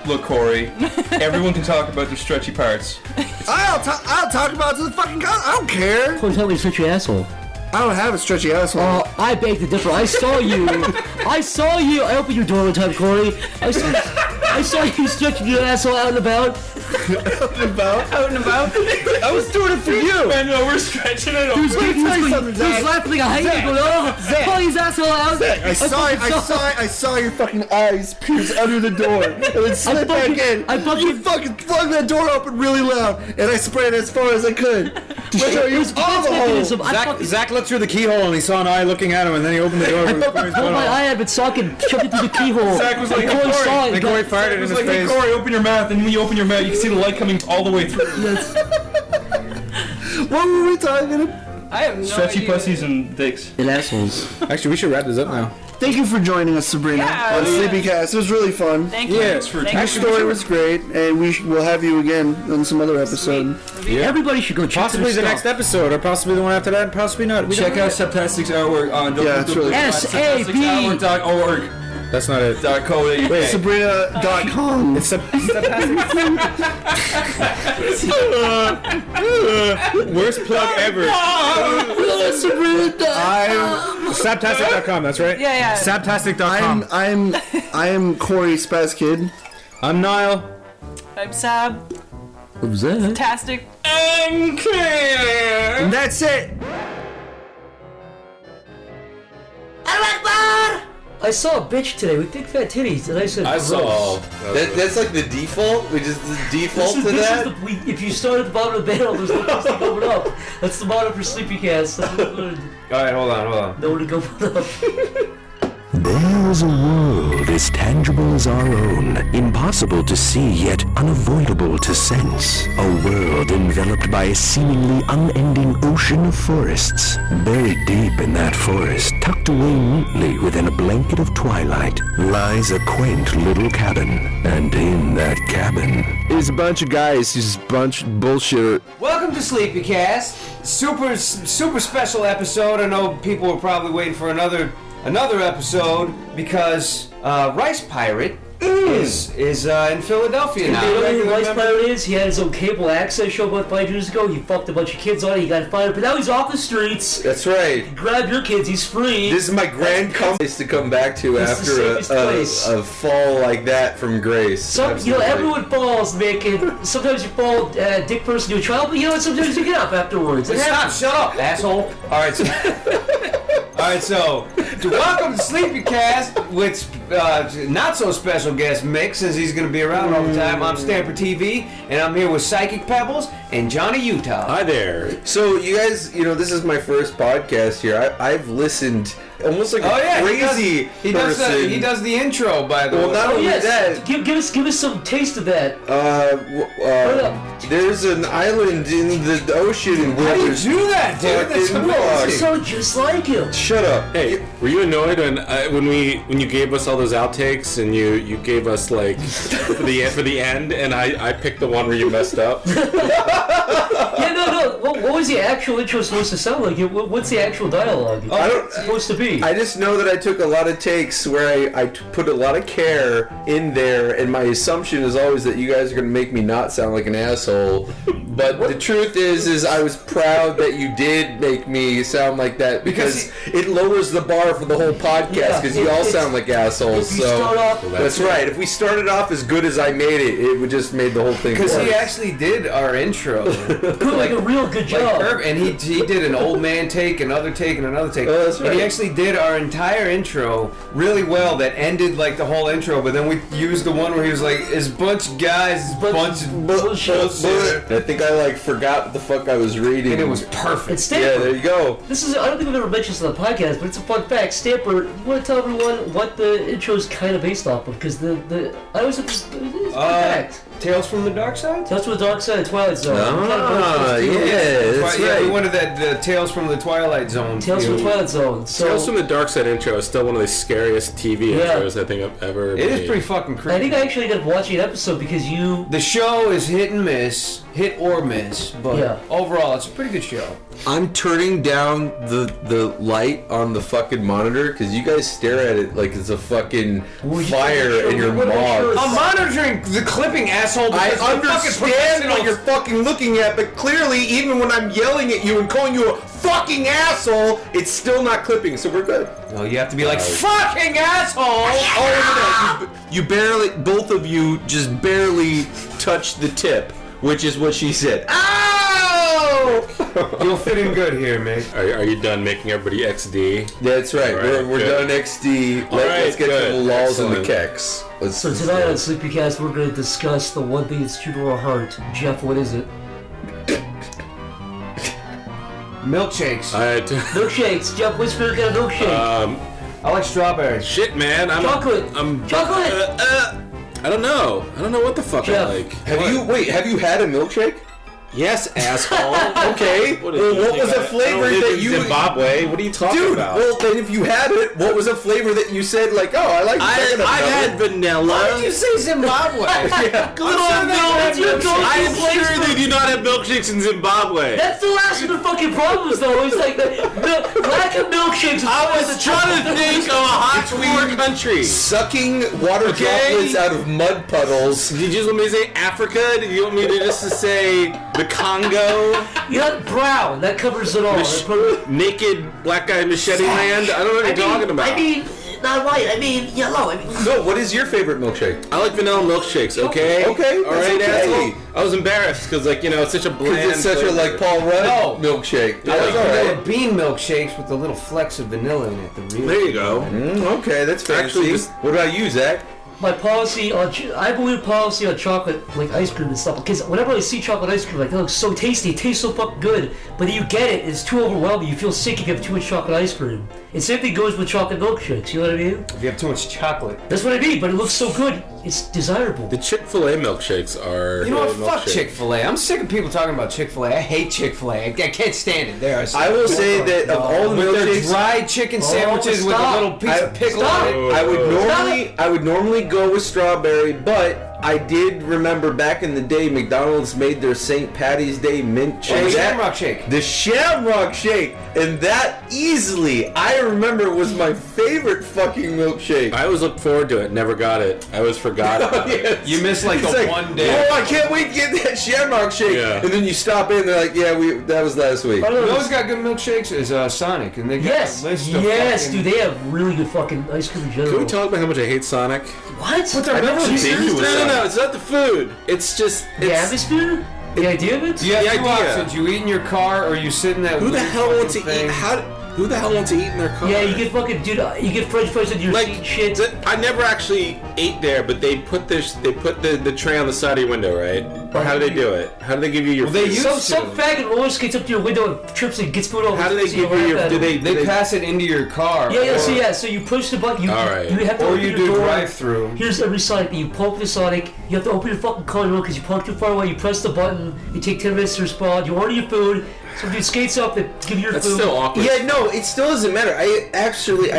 Look, Corey, everyone can talk about their stretchy parts.
I'll talk about it to the fucking god. I don't care.
Don't tell me to switch your asshole.
I don't have a stretchy asshole.
Oh, I beg to differ. I saw you. I opened your door one time, Corey. I saw you stretching your asshole out and about.
out and about.
I was doing it for you.
Man, no, we're stretching it
He was
over.
me tell you something,
he was
Zach.
laughing like a hyena going, oh, pull his asshole out.
I saw your fucking eyes pierce under the door and then slip back in. You fucking flung that door open really loud and I sprayed as far as I could to show you all the holes.
Zach looked through the keyhole and he saw an eye looking at him, and then he opened the door.
I
with
thought
his
my
butthole.
eye had been socket, shoved it through the keyhole.
Zach was like,
And
hey,
Corey
Corey.
saw it.
Then Corey fired it
It
in
was
his
like, hey,
face.
Corey, open your mouth, and when you open your mouth, you can see the light coming all the way through.
What were we talking about?
I have no
Stretchy
idea.
pussies and dicks.
And assholes.
Actually, we should wrap this up now.
Thank you for joining us, Sabrina,
Yeah,
on
yeah.
Sleepycast. It was really fun.
Thank you.
Yeah,
Thank
Your
you.
story was great, and we'll have you again on some other episode.
Everybody should go check
Possibly the
their
next
stuff.
episode, or possibly the one after that, possibly not. We
Check
don't know
out Subtastic's artwork on
Yeah, it's really-
SAB.
subtastic's.org.
That's not it.
.co.uk.
Wait, Sabrina.com.
It's worst plug ever. Saptastic.com, that's right?
Yeah.
Saptastic.com.
I am Corey Spaz Kid.
I'm Niall.
I'm Sab.
What was that?
Tastic.
And that's it.
I saw a bitch today with big fat titties, and I said,
I saw.
gross.
That's like the default. We just default to
This
that.
is if you start at the bottom of the barrel, there's no place to go but up. That's the bottom for Sleepy Cast.
All right, hold on.
Nowhere to go but up.
There is a world as tangible as our own, impossible to see yet unavoidable to sense. A world enveloped by a seemingly unending ocean of forests. Buried deep in that forest, tucked away neatly within a blanket of twilight, lies a quaint little cabin. And in that cabin
Is a bunch of guys who's a bunch of bullshit.
Welcome to Sleepycast. Super special episode. I know people were probably waiting for another episode because Rice Pirate is in Philadelphia now.
You know who Rice
Remember?
Pirate is? He had his own cable access show about 5 years ago. He fucked a bunch of kids on it. He got fired, but now he's off the streets.
That's right.
Grab your kids. He's free.
This is my grand place to come back to
It's the
after
safest place.
a fall like that from grace. Absolutely.
Everyone falls, Nick, and sometimes you fall dick first into a trial, but you know what? Sometimes you get up afterwards. It
Stop!
happens.
Shut up, asshole! All right, so welcome to Sleepycast with not so special guest Mick, since he's going to be around all the time. I'm Stamper TV, and I'm here with Psychic Pebbles and Johnny Utah.
Hi there. So you guys, this is my first podcast here. I've listened almost like a crazy person.
He does the intro, by the way.
Well, not
Oh
only
yes,
that.
give us some taste of that.
There's an island in the ocean
How do you do that, dude? That's
fucking
You
amazing.
sound just like him.
Shut up.
Hey, were you annoyed when you gave us all those outtakes and you gave us like for the end and I picked the one where you messed up?
Yeah, no. What was the actual intro supposed to sound like? What's the actual dialogue?
I don't-
supposed to be.
I just know that I took a lot of takes where I put a lot of care in there, and my assumption is always that you guys are going to make me not sound like an asshole. But the truth is I was proud that you did make me sound like that because it lowers the bar for the whole podcast because you all sound like assholes.
If you start off,
That's right. If we started off as good as I made it, it would just made the whole thing worse.
Because he actually did our intro.
like a real good job.
And he did an old man take, another take, and another take.
Oh, that's right.
And he actually did our entire intro really well that ended like the whole intro, but then we used the one where he was like, "It's bunch of guys, it's bunch of bullshit."
I think I forgot what the fuck I was reading.
And it was perfect.
And Stamper,
Yeah, there you go.
I don't think we've ever mentioned this on the podcast, but it's a fun fact. Stamper, you want to tell everyone what the intro is kind of based off of? Because I always it's a fun fact.
Tales from the Dark Side?
Tales from the Dark Side of Twilight Zone.
Ah, yeah, that's
Yeah, we
right.
wanted that Tales from the Twilight Zone.
Tales from
feel.
the Twilight Zone. So
Tales from the Dark Side intro is still one of the scariest TV
Yeah.
intros I think I've ever
It
made.
is pretty fucking creepy.
I think I actually ended up watching an episode because you.
The show is hit and miss, hit or miss, but
Yeah.
overall it's a pretty good show.
I'm turning down the light on the fucking monitor because you guys stare at it like it's a fucking fire in your maw.
I'm monitoring the clipping, asshole.
I
because the fucking
understand what you're
professionals-
fucking looking at, but clearly, even when I'm yelling at you and calling you a fucking asshole, it's still not clipping, so we're good.
No, you have to be like, fucking asshole!
Oh, no, you barely, both of you just barely touched the tip, which is what she said. Ow!
You'll fit in good here, mate.
Are you done making everybody XD?
That's right,
All right,
we're
good.
done XD. Let's
right,
get to
good.
the laws and the
Excellent.
kecks.
So tonight on Sleepycast, we're going to discuss the one thing that's true to our heart. Jeff, what is it?
Milkshakes.
Milkshakes. Jeff, which favorite kind of milkshake?
I like strawberries.
Shit, man.
Chocolate.
I don't know. I don't know what the fuck
Jeff.
I like.
Have you had a milkshake?
Yes, asshole.
Okay.
What,
What was a flavor that you
Zimbabwe? What are you talking
Dude,
about?
well then if you had it, what was a flavor that you said like, oh, I like
I've had vanilla.
Why did you say Zimbabwe?
I'm sure they do not have milkshakes in Zimbabwe.
That's the last of the fucking problems, though. It's like the lack of milkshakes.
I was trying to think of a hot poor country.
Sucking water droplets out of mud puddles.
Did you want me to say Africa? Did you want me to just to say the Congo?
You got brown. That covers it all.
Naked black guy machete land? I don't know what you're talking about.
I mean, not white. I mean, yellow. I mean,
No, what is your favorite milkshake?
I like vanilla milkshakes, okay?
Okay,
All
that's
right,
okay.
asshole. I was embarrassed because, like, you know, it's such a bland.
It's such a
flavor.
like Paul Rudd milkshake.
I like
That's all
vanilla
right.
bean milkshakes with the little flecks of vanilla in it. The real
There you go.
Okay, that's fancy.
Actually, just-
What about you, Zach?
my policy on I believe policy on chocolate, like ice cream and stuff. Because whenever I see chocolate ice cream, like it looks so tasty, it tastes so fucking good. But then you get it, it's too overwhelming. You feel sick if you have too much chocolate ice cream. And same thing goes with chocolate milkshakes. You know what I mean?
If you have too much chocolate.
That's what I mean. But it looks so good, it's desirable.
The Chick-fil-A milkshakes are.
You know what? Fuck
milkshake.
Chick-fil-A. I'm sick of people talking about Chick-fil-A. I hate Chick-fil-A. I can't stand it. There.
I will say that of all the
with their
milkshakes,
dried chicken sandwiches with a
stop.
little piece of pickle
Stop.
on it.
I would normally go with strawberry, but I did remember back in the day McDonald's made their St. Patty's Day mint shake.
the Shamrock Shake.
The Shamrock Shake, and that easily I remember was my favorite fucking milkshake.
I always looked forward to it. Never got it. I always forgot about it.
Yes.
You missed like
It's
the one day.
Oh, I can't wait to get that Shamrock Shake.
Yeah.
And then you stop in, they're like, yeah, that was last week.
I don't
You
know,
know who's got good milkshakes is Sonic, and they got
yes,
a list of
yes,
fucking-
dude, they have really good fucking ice cream in general.
Can we talk about how much I hate Sonic?
What? What
I've never
No,
seen you with
no, it's not the food. It's just.
The
It's,
atmosphere? The idea of it?
You have
The
two
idea.
options. You eat in your car, or you sit in that.
who the
weird
hell wants to
fucking
eat?
thing.
Who the hell wants to eat in their car?
Yeah, you get fucking, dude, you get French fries with your
Like
seat shit.
I never actually ate there, but they put the tray on the side of your window, right? Or how do they do it? How do they give you your?
Well, they
food?
use-
Some faggot roller skates up to your window and trips and gets food all over.
How do they
his face
give
and
you
laugh
your?
at
Do
him.
they?
They pass it into your car.
So you push the button, you
All right.
you have to
Or
open
you
your
do
door.
drive-through.
Here's every Sonic, you pump the Sonic, you have to open your fucking car door because you parked too far away, you press the button, you take 10 minutes to respond, you order your food, some dude skates up and give you your
That's
food.
still awkward.
Yeah, no, it still doesn't matter. I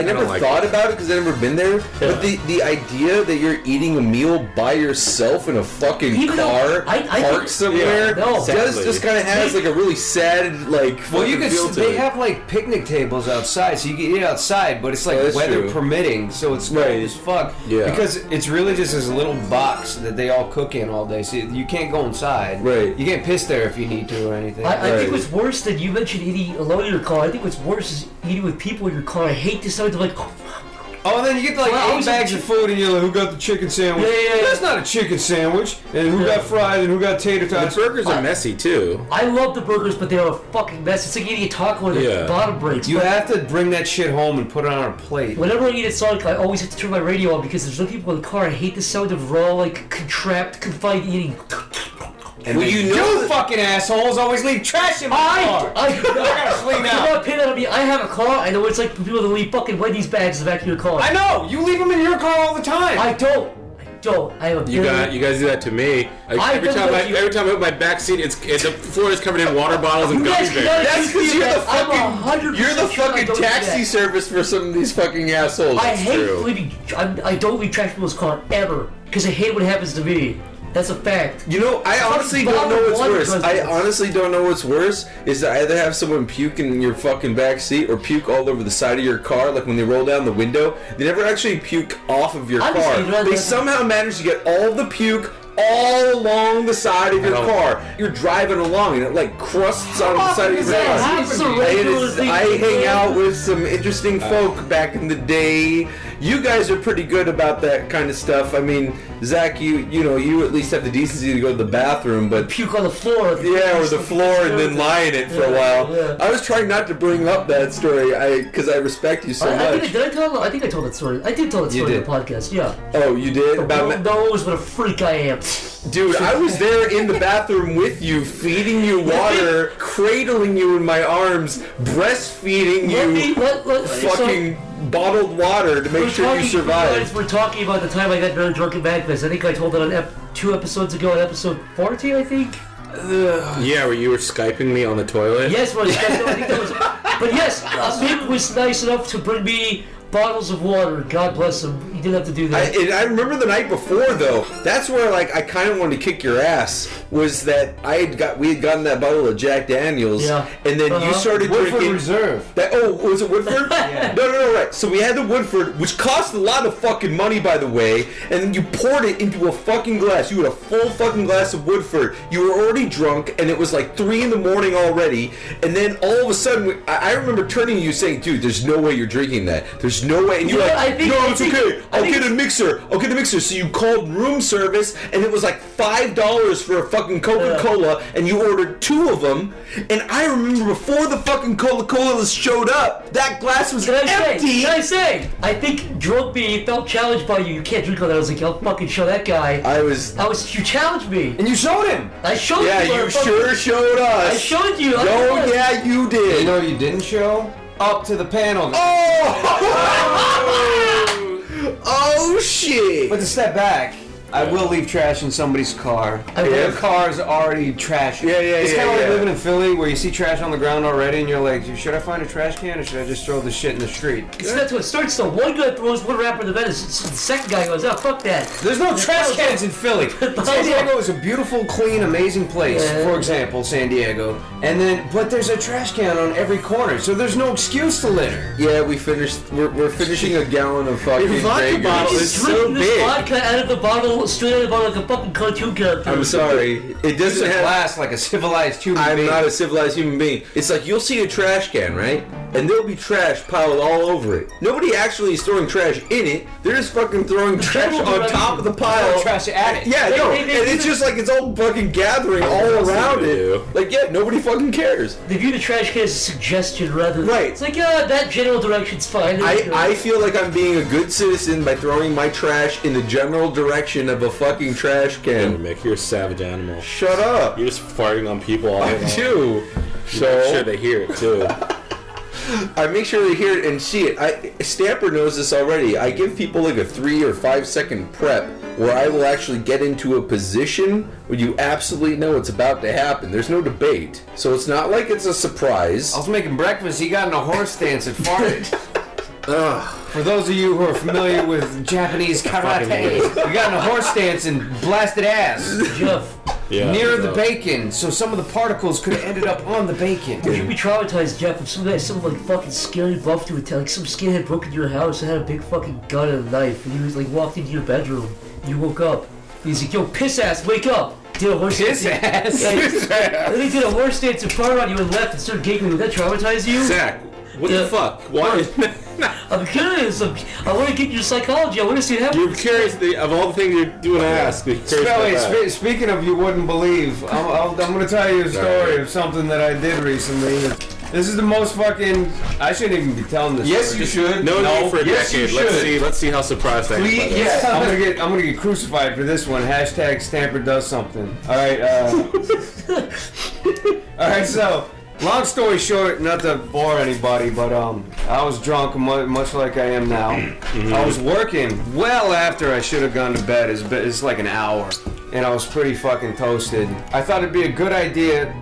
never
don't like
thought
it.
about it because I've never been there. But the idea that you're eating a meal by yourself in a fucking
Even though
car
I
parked
think-
somewhere
Yeah, no.
just kind of has like a really sad like.
Well, you
fucking
could.
feel to
They
it.
have like picnic tables outside, so you can eat outside, but it's like
Oh, that's
weather
true.
permitting, so it's cold
Right.
as fuck.
Yeah.
Because it's really just this little box that they all cook in all day, so you can't go inside.
Right.
You can't piss there if you need to or anything.
I
Right.
think what's worse than you mentioned eating alone in your car, I think what's worse is eating with people in your car. I hate this sound of like,
Oh, and then you get like
Well, I
8
was-
bags of food, and you're like, who got the chicken sandwich?
Yeah.
That's not a chicken sandwich. And who got fries, and who got tater
The
tots?
burgers are messy too.
I love the burgers, but they are a fucking mess. It's like eating a taco and the
Yeah.
bottom breaks.
You
But
have to bring that shit home and put it on a plate.
whenever I eat at Sonic, I always have to turn my radio on because there's other people in the car. I hate the sound of raw, like, confined eating.
And
Well,
then
you know that-
fucking assholes always leave trash in my car.
I
gotta sleep now.
You not pin that on me. I have a car. I know what it's like for people to leave fucking Wendy's bags in the back of your car.
I know. You leave them in your car all the time.
I don't. I have a
You
billion-
guys do that to me. Like,
I
every
don't
time
let you-
I open my back seat, it's the floor is covered in water bottles and
You
gummy
guys
bears.
cannot
That's
accuse
because
me
you're
of
the
that. I'm
fucking
100%
you're the
sure I
fucking
don't do
taxi
that.
service for some of these fucking assholes.
I hate
true.
leaving. I don't leave trash in people's car ever because I hate what happens to me. That's a fact.
You know, I honestly don't know what's
bottom
worse.
one
I
does this.
honestly don't know what's worse is to either have someone puke in your fucking back seat or puke all over the side of your car, like when they roll down the window. They never actually puke off of your
Honestly,
car.
you'd rather
They
have-
somehow manage to get all the puke all along the side of your
don't-
car. You're driving along and it like crusts on the side of your
that?
car.
It's a regular thing
I
to
hang
do.
out with some interesting folk back in the day. You guys are pretty good about that kind of stuff. I mean, Zach, you know, you at least have the decency to go to the bathroom, but
Puke on the floor.
yeah, or the floor and then lie in it for a while.
Yeah.
I was trying not to bring up that story because I respect you so
I
much.
think, did I tell? I think I told that story. I did tell that story
did.
in the podcast. Yeah.
Oh, you did?
Bro
About
knows what a freak I am.
Dude, I was there in the bathroom with you, feeding you water, cradling you in my arms, breastfeeding you fucking bottled water to make sure you survive.
We're talking about the time I got very drunk at Magfest. I think I told it on 2 episodes ago, on episode 40, I think.
Yeah, where you were Skyping me on the toilet?
Yes, but I think that was. But yes, Mick was nice enough to bring me bottles of water. God bless him. He didn't have to do that.
I remember the night before though. That's where like I kind of wanted to kick your ass. Was that we had gotten that bottle of Jack Daniels,
Yeah.
and then you started
Woodford
drinking.
Reserve.
Was it Woodford?
Yeah.
No, right. So we had the Woodford, which cost a lot of fucking money, by the way, and then you poured it into a fucking glass. You had a full fucking glass of Woodford. You were already drunk, and it was like 3 a.m. already. And then all of a sudden, I remember turning to you saying, "Dude, there's no way you're drinking that. There's no way." And you were like, "No, it's okay. I'll get a mixer. I'll get a mixer." So you called room service, and it was like $5 for a fucking Coca-Cola, and you ordered 2 of them. And I remember before the fucking Coca-Cola showed up, that glass was empty.
Can I say? I think drunk me felt challenged by you. You can't drink on that. I was like, I'll fucking show that guy. You challenged me.
And you showed him.
I showed you.
Yeah, you sure showed us.
I showed you.
Oh, yeah, you did.
You know you didn't show? Up to the panel.
Oh, shit.
But to step back, I will leave trash in somebody's car. Their car is already trashy.
Yeah,
It's kind of like
yeah.
living in Philly where you see trash on the ground already and you're like, should I find a trash can or should I just throw this shit in the street?
So that's what it starts though. One guy throws one wrapper in the bed, the second guy goes, oh, fuck that.
There's no trash cans in Philly. San Diego is a beautiful, clean, amazing place.
Yeah.
For example, San Diego. But there's a trash can on every corner, so there's no excuse to litter.
Yeah, we're finishing a gallon of fucking
vodka bottle
Vegas.
is so
Drinking this
big.
vodka out of the bottle, straight out of the bottle like a fucking cartoon character.
I'm sorry. It
Use
doesn't
a
have...
glass like a civilized human
I'm
being.
not a civilized human being. It's like you'll see a trash can, right? And there'll be trash piled all over it. Nobody actually is throwing trash in it. They're just fucking throwing trash on top of the pile.
Trash at it.
Yeah, no, and it's just like it's all fucking gathering all around it. Like, yeah, nobody fucking cares.
They view the trash can as a suggestion rather than...
Right.
It's like, yeah, that general direction's fine.
I feel like I'm being a good citizen by throwing my trash in the general direction of a fucking trash can.
Mick, you're a savage animal.
Shut up.
You're just farting on people all day
I
long.
do.
Make sure they hear it too.
I make sure they hear it and see it. Stamper knows this already. I give people like a 3 or 5 second prep where I will actually get into a position where you absolutely know it's about to happen. There's no debate. So it's not like it's a surprise.
I was making breakfast, he got in a horse stance and farted. For those of you who are familiar with Japanese karate, he got in a horse stance and blasted ass
Jeff,
Yeah.
near the bacon, so some of the particles could have ended up on the bacon.
would you be traumatized, Jeff, if some like fucking scary buff to attack, like some skinhead broke into your house and had a big fucking gun and a knife, and he was like walked into your bedroom, and you woke up, and he's like, yo, piss ass, wake up! Did a horse
Piss
stance.
ass?
And then he did a horse stance in front of you and left and started giggling. Would that traumatize you?
Zach, what
Yeah.
the fuck? Why?
I'm curious. I want to get your psychology. I want to see what
You're
happens.
curious of all the things you're doing to ask. You're curious about that.
Speaking of you wouldn't believe, I'm going to tell you a story of something that I did recently. This is the most fucking... I shouldn't even be telling this
Yes,
story.
you should.
No need for a
yes, you
decade. Let's see how surprised I am. by
Please,
this.
yeah.
I'm gonna get crucified for this one. Hashtag Stamper does something. All right. All right. So, long story short, not to bore anybody, but I was drunk, much like I am now. I was working well after I should have gone to bed. It's like an hour, and I was pretty fucking toasted. I thought it'd be a good idea,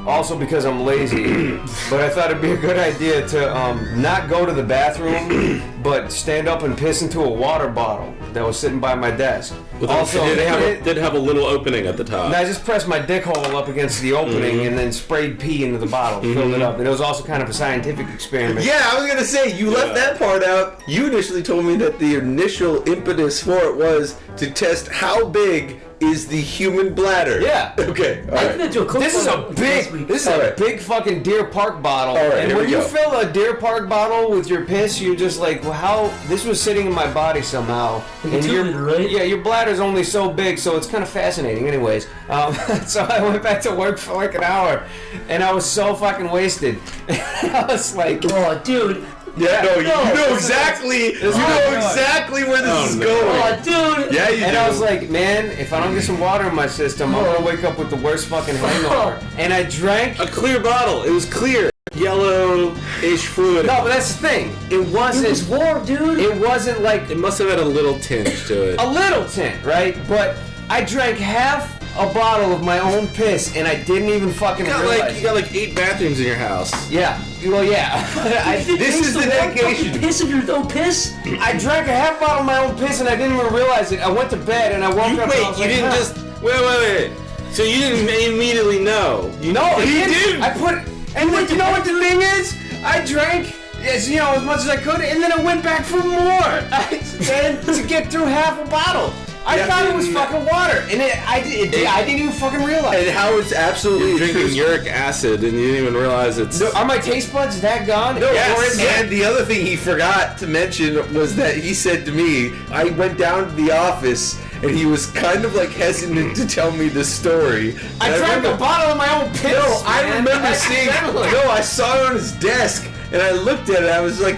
also because I'm lazy, but I thought it'd be a good idea to not go to the bathroom, but stand up and piss into a water bottle that was sitting by my desk. Also,
did have a little opening at the top.
and I just pressed my dick hole up against the opening and then sprayed pee into the bottle, filled it up. And it was also kind of a scientific experiment.
Yeah, I was gonna say, you left that part out. You initially told me that the initial impetus for it was to test how big is the human bladder.
Yeah.
Okay,
I did
alright.
that to a cook
This is a
last
big,
week.
this is a
Alright.
big fucking Deer Park bottle.
Alright,
and
here
when
we
you
go.
fill a Deer Park bottle with your piss, you're just like, well, how? This was sitting in my body somehow.
Like a 2 liter, right?
Yeah, your bladder's only so big, so it's kind of fascinating. Anyways, so I went back to work for like an hour, and I was so fucking wasted. I was like,
Oh, dude.
Yeah, no, you know
this is-
exactly, you
this is
know
what I'm
exactly where this is
no.
going.
Oh, dude.
Yeah, you
and
do.
I was like, man, if I don't get some water in my system, I'm gonna wake up with the worst fucking hangover. And I drank.
A clear bottle. It was clear. Yellow-ish fluid.
No, but that's the thing. It
It was
wasn't.
warm, dude.
It wasn't like
It must have had a little tinge to it.
a little tint, right? But I drank half
a bottle of my own piss, and I didn't even fucking realize.
You got like 8 bathrooms in your house.
Yeah. Well, yeah. This is the dedication.
Piss of your own piss?
I drank a half bottle of my own piss, and I didn't even realize it. I went to bed, and I woke up. And I was
You
like,
didn't
huh.
just wait. So you didn't immediately know?
No, he did. I put, and then, you know what the thing is? I drank, as much as I could, and then I went back for more. And to get through half a bottle. I thought it was fucking water, and I didn't even fucking realize.
And how it's absolutely
You're drinking uric acid and you didn't even realize it's.
Are my taste buds that gone?
No, and the other thing he forgot to mention was that he said to me, I went down to the office and he was kind of like hesitant to tell me the story.
I drank a bottle of my own piss.
No, I
man.
remember seeing. No, I saw it on his desk. And I looked at it, I was like,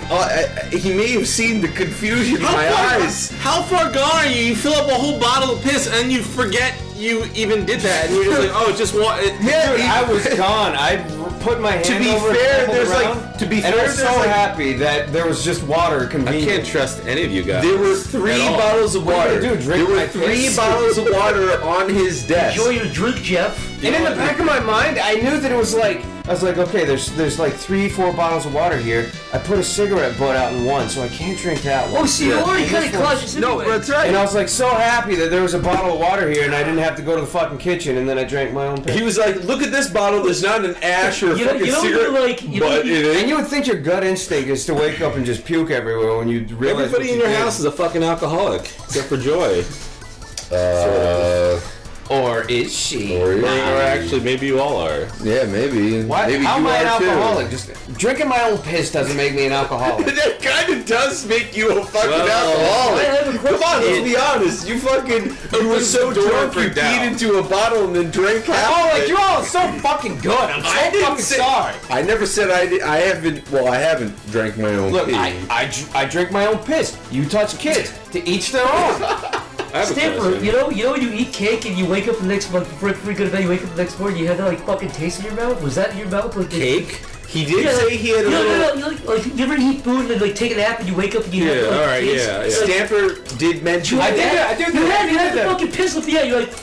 he may have seen the confusion in my eyes.
How far gone are you? You fill up a whole bottle of piss and you forget you even did that. And you're just like, oh, it's just water.
Dude, I was gone. I put my hand over
To be
and
fair,
I was so happy that there was just water convenient.
I can't trust any of you guys.
There were 3 bottles of water. There were 3 bottles of water on his desk.
Enjoy your drink, Jeff.
And in the back of my mind, I knew that it was like, I was like, okay, there's like 3-4 bottles of water here. I put a cigarette butt out in one, so I can't drink that one.
Oh, see, you already kind of cautious.
No, that's right.
And I was like so happy that there was a bottle of water here, and I didn't have to go to the fucking kitchen, and then I drank my own piss.
He was like, look at this bottle, there's not an ash or a fucking cigarette butt in it.
And you would think your gut instinct is to wake up and just puke everywhere when you realize
Everybody in your house is a fucking alcoholic, except for Joy.
Or is she?
Or actually, maybe you all are.
Yeah, maybe.
What?
Maybe
How
you
am I an
are too.
alcoholic? Just drinking my own piss doesn't make me an alcoholic.
That kind of does make you a fucking
I
alcoholic.
have a question.
Come on, let's be honest. You were so drunk you peed into a bottle and then drank half.
Oh, like
of it.
you're all so fucking good. I'm so fucking sorry.
I never said I did. I haven't. Well, I haven't drank my own
Look,
pee.
I drink my own piss. You touch kids. To each their own.
Stanford, you know when you eat cake and you wake up the next month before you go to bed, you wake up the next morning, you had that like fucking taste in your mouth? Was that in your mouth? Like
Cake? He did say he had a little.
No, like you ever eat food and like take a nap and you wake up and you have like,
alright,
piss?
yeah.
Stamper did mention.
You
I did
You had the fucking piss with the you're like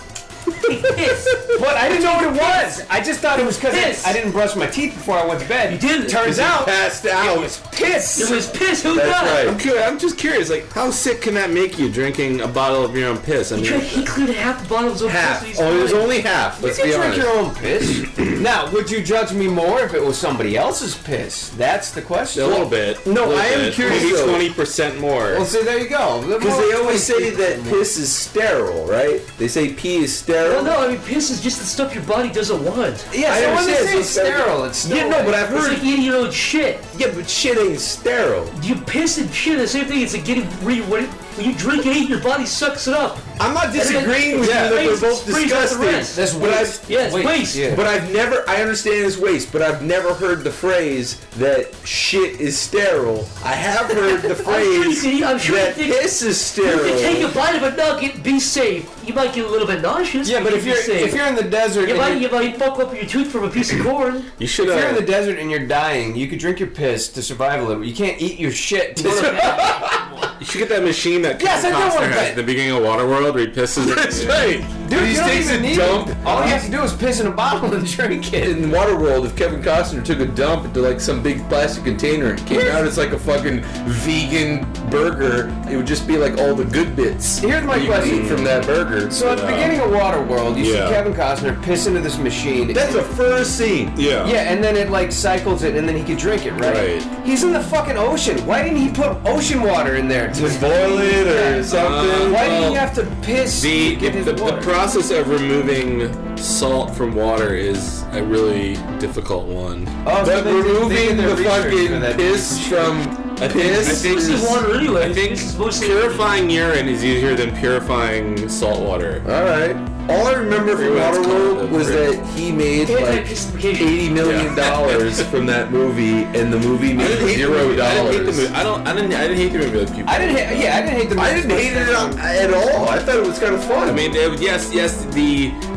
piss.
But I didn't know what it was. I just thought it was because
Piss.
I didn't brush my teeth before I went to bed.
You didn't.
Turns out
passed out.
it was piss.
It was piss. Who
That's
got it?
right.
I'm just curious, like, how sick can that make you drinking a bottle of your own piss? I mean,
He cleared half the bottle of his own
Half.
piss.
Oh, it was only half.
You
Let's
can
be
drink
honest.
your own piss. Now, would you judge me more if it was somebody else's piss? That's the question.
a little bit.
No,
a little
I am
bit.
curious,
Maybe
though.
20% more.
Well, see, there you go.
Because they always say that piss is sterile, right? They say pee is sterile.
Well, no, I mean piss is just the stuff your body doesn't want.
Yeah,
I
so when they
understand,
say
it's
sterile, it's still
Yeah, no, but I've
It's
heard.
like eating your own shit.
Yeah, but shit ain't sterile.
You piss and shit, the same thing. It's like getting when you drink and eat, your body sucks it up.
I'm not disagreeing with
Yeah.
you that we're both
Sprays out the
disgusting.
rest.
That's
But
waste.
Yeah, it's
Waste.
waste.
Yeah.
But I've never, I understand it's waste, but I've never heard the phrase that shit is sterile. I have heard the phrase
I'm sure you
that
think-
piss is
You can take
sterile.
a bite of a nugget, be safe. You might get a little bit nauseous.
Yeah, but
you
if
be
you're
safe.
in the desert,
you
and
might fuck up your tooth from a piece of corn.
You should
if you're in the desert and you're dying, you could drink your piss to survive a little. You can't eat your shit.
You should get that machine that
Yes, I
Kevin
do want
Costner has
that.
at the beginning of Waterworld where he pisses.
That's right.
Dude,
He
you
just
don't
takes
even
a
need
dump.
it. All you have to do is piss in a bottle and drink it.
In Waterworld, if Kevin Costner took a dump into like some big plastic container and came out as like a fucking vegan burger, it would just be like all the good bits.
Here's my
that you could
question.
eat from that burger.
So at the beginning of Waterworld, you
Yeah.
see Kevin Costner piss into this machine.
That's the first scene.
Yeah.
Yeah, and then it like cycles it, and then he could drink it, right?
Right.
He's in the fucking ocean. Why didn't he put ocean water in there
To boil it or something.
Why did he have to piss
The,
to get his
the
water?
process of removing salt from water is a really difficult one.
Oh, so
But
they did
removing
their
the
research for
fucking
that.
piss from piss.
I think
This is water anyway.
I think
This is mostly
purifying urine is easier than purifying salt water.
Alright. All I remember from
Forget what it's
Waterworld
called,
was
right?
that he made like
Anti-pissification.
$80 million from that movie, and the movie made $0.
I didn't hate the movie. I didn't hate the movie like people.
I didn't hate the movie.
I didn't hate it at all. I thought it was kind of fun.
I mean, yes,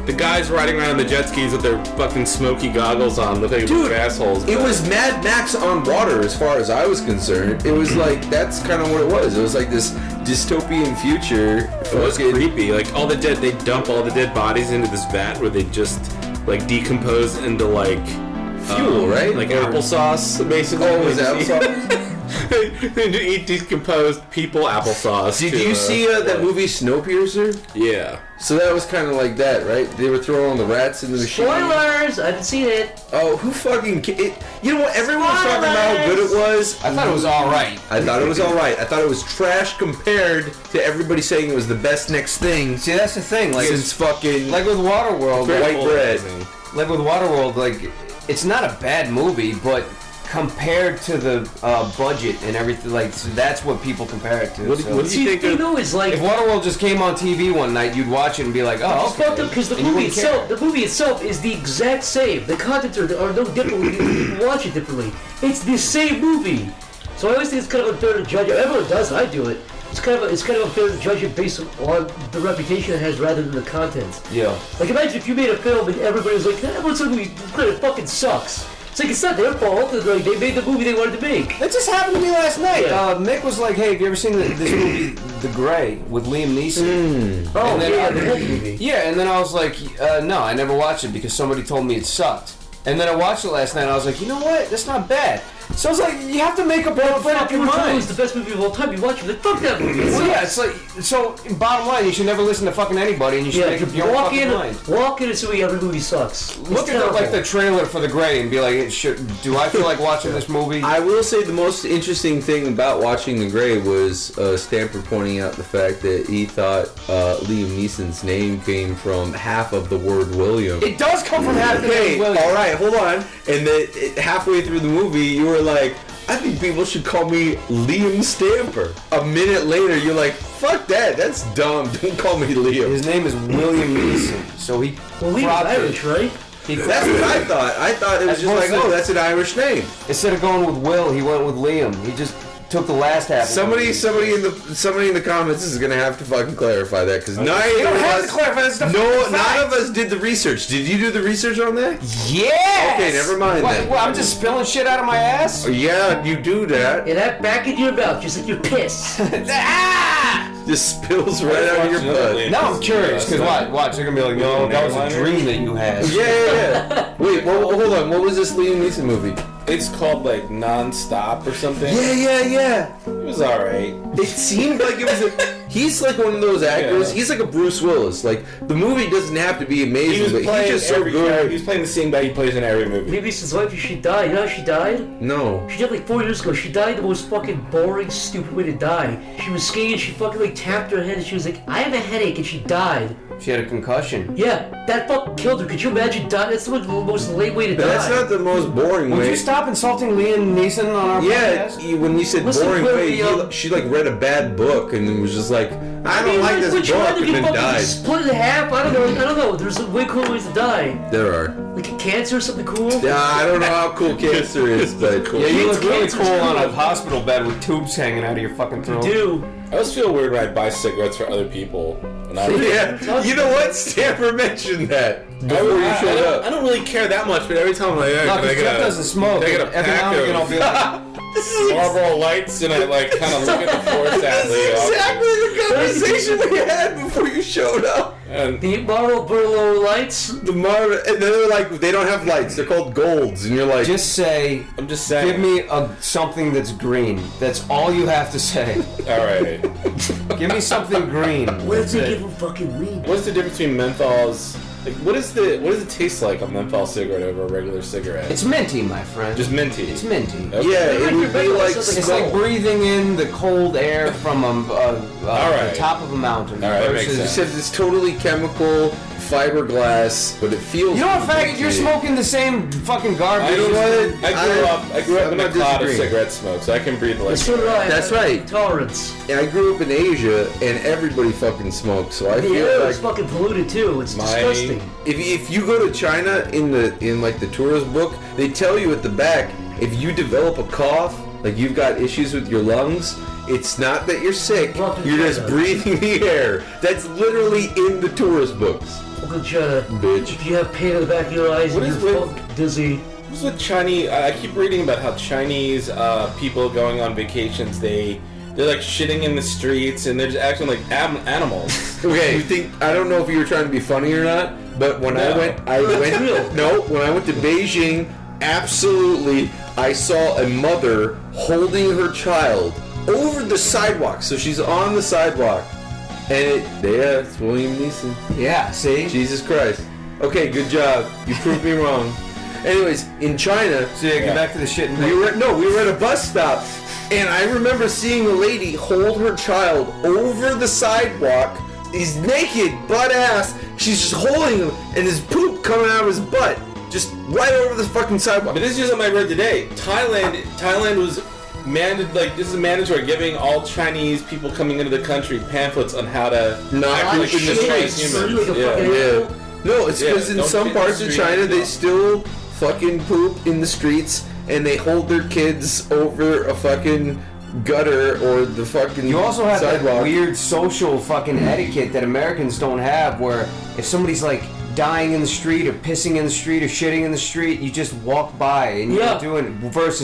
the guys riding around on the jet skis with their fucking smoky goggles on look like a bunch of assholes.
It was Mad Max on water, as far as I was concerned. It was like, that's kind of what it was. It was like this dystopian future.
It was creepy. Like all the dead, they dump all the dead bodies into this vat where they just like decompose into like
fuel, right?
Like applesauce, basically.
Oh, it was applesauce?
They eat decomposed people applesauce.
Did you see that movie Snowpiercer?
Yeah.
So that was kind of like that, right? They were throwing the rats in the machine.
Spoilers! I haven't seen it.
Oh, who fucking... You know what? Everyone was talking about how good it was.
I thought it was alright.
I thought it was alright. I thought it was trash compared to everybody saying it was the best next thing.
See, that's the thing. Like,
since fucking...
Like with Waterworld.
White bread.
Like with Waterworld, like, it's not a bad movie, but compared to the budget and everything, like, so that's what people compare it to.
What do you think? Is like,
if Waterworld just came on TV one night, you'd watch it and be like, oh,
it's fucked up because the movie itself is the exact same. The contents are no different. You watch it differently. It's the same movie. So I always think it's kind of unfair to judge it. Everyone does. I do it. It's kind of unfair to judge it based on the reputation it has rather than the content.
Yeah.
Like imagine if you made a film and everybody was like, "That movie fucking sucks." It's like, it's not their fault. Like, they made the movie they wanted to make.
That just happened to me last night.
Yeah.
Mick was like, hey, have you ever seen this movie, The Grey, with Liam Neeson?
Oh,
and then
yeah, the whole movie.
Yeah, and then I was like, no, I never watched it because somebody told me it sucked. And then I watched it last night and I was like, you know what? That's not bad. So I was like, you have to make up your mind.
It's the best movie of all time. You watch it, like, fuck that movie.
Well, yeah, it's like, so, bottom line, you should never listen to fucking anybody and you should make up your own fucking mind.
Walk in and see every movie sucks.
Look at the trailer for The Grey and be like, do I feel like watching this movie?
I will say the most interesting thing about watching The Grey was Stamper pointing out the fact that he thought Liam Neeson's name came from half of the word William.
It does come from half the name William.
Alright, hold on. And then halfway through the movie, you were like, I think people should call me Liam Stamper. A minute later, you're like, fuck that, that's dumb. Don't call me Liam.
His name is William Neeson, so he...
Well, Liam's Irish, right?
That's what I thought. I thought it was just like, oh, that's an Irish name.
Instead of going with Will, he went with Liam. He just took the last half.
Somebody in the comments is gonna have to fucking clarify that because none of us did the research. Did you do the research on that?
Yes.
Okay, never mind then.
What, I'm just spilling shit out of my ass?
Yeah, you do that.
Yeah, that back in your mouth, just like your piss.
Just spills right out of your butt.
Now I'm curious because watch, they're gonna be like, no, that was a dream that you had.
Yeah. Wait, hold on. What was this Liam Neeson movie?
It's called like Non-Stop or something.
Yeah.
It was alright.
It seemed like it was he's like one of those actors. Yeah. He's like a Bruce Willis. Like the movie doesn't have to be amazing, but he's just so good.
He's playing the same guy he plays in every movie.
Liam Neeson's wife, she died. You know how she died?
No.
She died like 4 years ago. She died the most fucking boring, stupid way to die. She was skating, she fucking like tapped her head and she was like, I have a headache, and she died.
She had a concussion.
Yeah, that fucking killed her. Could you imagine dying? That's the most lame way to die.
That's not the most boring way.
Would you stop insulting Liam Neeson on our podcast?
Yeah, when you said boring way, she like read a bad book and was just like, I don't like this book, and then died.
Split in half? I don't know. There's way cooler ways to die.
There are.
Like a cancer or something cool?
Yeah, I don't know how cool cancer is, but
cool. Yeah, you look really cool on a hospital bed with tubes hanging out of your fucking throat.
You do.
I always feel weird when I buy cigarettes for other people.
Yeah, you know what? Stamper mentioned that before you showed up.
I don't really care that much, but every time I'm like,
no, because Jeff doesn't smoke.
I get a
every now and again I'll be like,
Marlboro Lights, and I like kind of look at the floor sadly.
This is exactly the conversation we had before you showed up.
And
the Marlboro Lights?
And then they're like, they don't have lights, they're called golds, and you're like,
I'm just saying.
Give me something that's green. That's all you have to say.
Alright.
Give me something green.
What does it give them fucking weed?
What's the difference between menthols? Like, what does it taste like a menthol cigarette over a regular cigarette?
It's minty, my friend.
Just minty.
It's minty.
Okay.
Yeah, it would be like
it's like breathing in the cold air from the top of a mountain.
All right, that makes sense.
You said it's totally chemical, fiberglass, but it feels.
You know what, faggot? You're smoking the same fucking garbage.
You know what?
I grew up in a cloud of cigarette smoke, so I can breathe like.
That's right.
Tolerance.
And I grew up in Asia, and everybody fucking smokes, so I feel
air
like
is fucking polluted too. It's disgusting.
If you go to China in like the tourist book, they tell you at the back, if you develop a cough, like you've got issues with your lungs, it's not that you're sick, you're just breathing the air. That's literally in the tourist books.
Welcome to China.
Bitch.
If you have pain in the back of your eyes
What
and
is
you're
with-
fucking dizzy.
What's with Chinese? I keep reading about how Chinese people going on vacations, they're like shitting in the streets and they're just acting like animals.
Okay, I don't know if you were trying to be funny or not, but when I went when I went to Beijing, absolutely, I saw a mother holding her child over the sidewalk. So she's on the sidewalk, and it's William Neeson.
Yeah, see?
Jesus Christ. Okay, good job. You proved me wrong. Anyways, in China,
So yeah, get back to the shit.
we were at a bus stop, and I remember seeing a lady hold her child over the sidewalk. He's naked, butt ass. She's just holding him, and his poop coming out of his butt, just right over the fucking sidewalk.
But this is just something I read today. Thailand was this is mandatory, giving all Chinese people coming into the country pamphlets on how to
Not
act like
shit.
humans.
Yeah. No, it's because in
don't
some
shit in
parts
the
of
street,
China they
no.
still fucking poop in the streets, and they hold their kids over a fucking gutter or the fucking
You also have that
sidewalk.
weird social fucking etiquette that Americans don't have, where if somebody's like dying in the street or pissing in the street or shitting in the street, you just walk by and you're
Yeah.
doing versus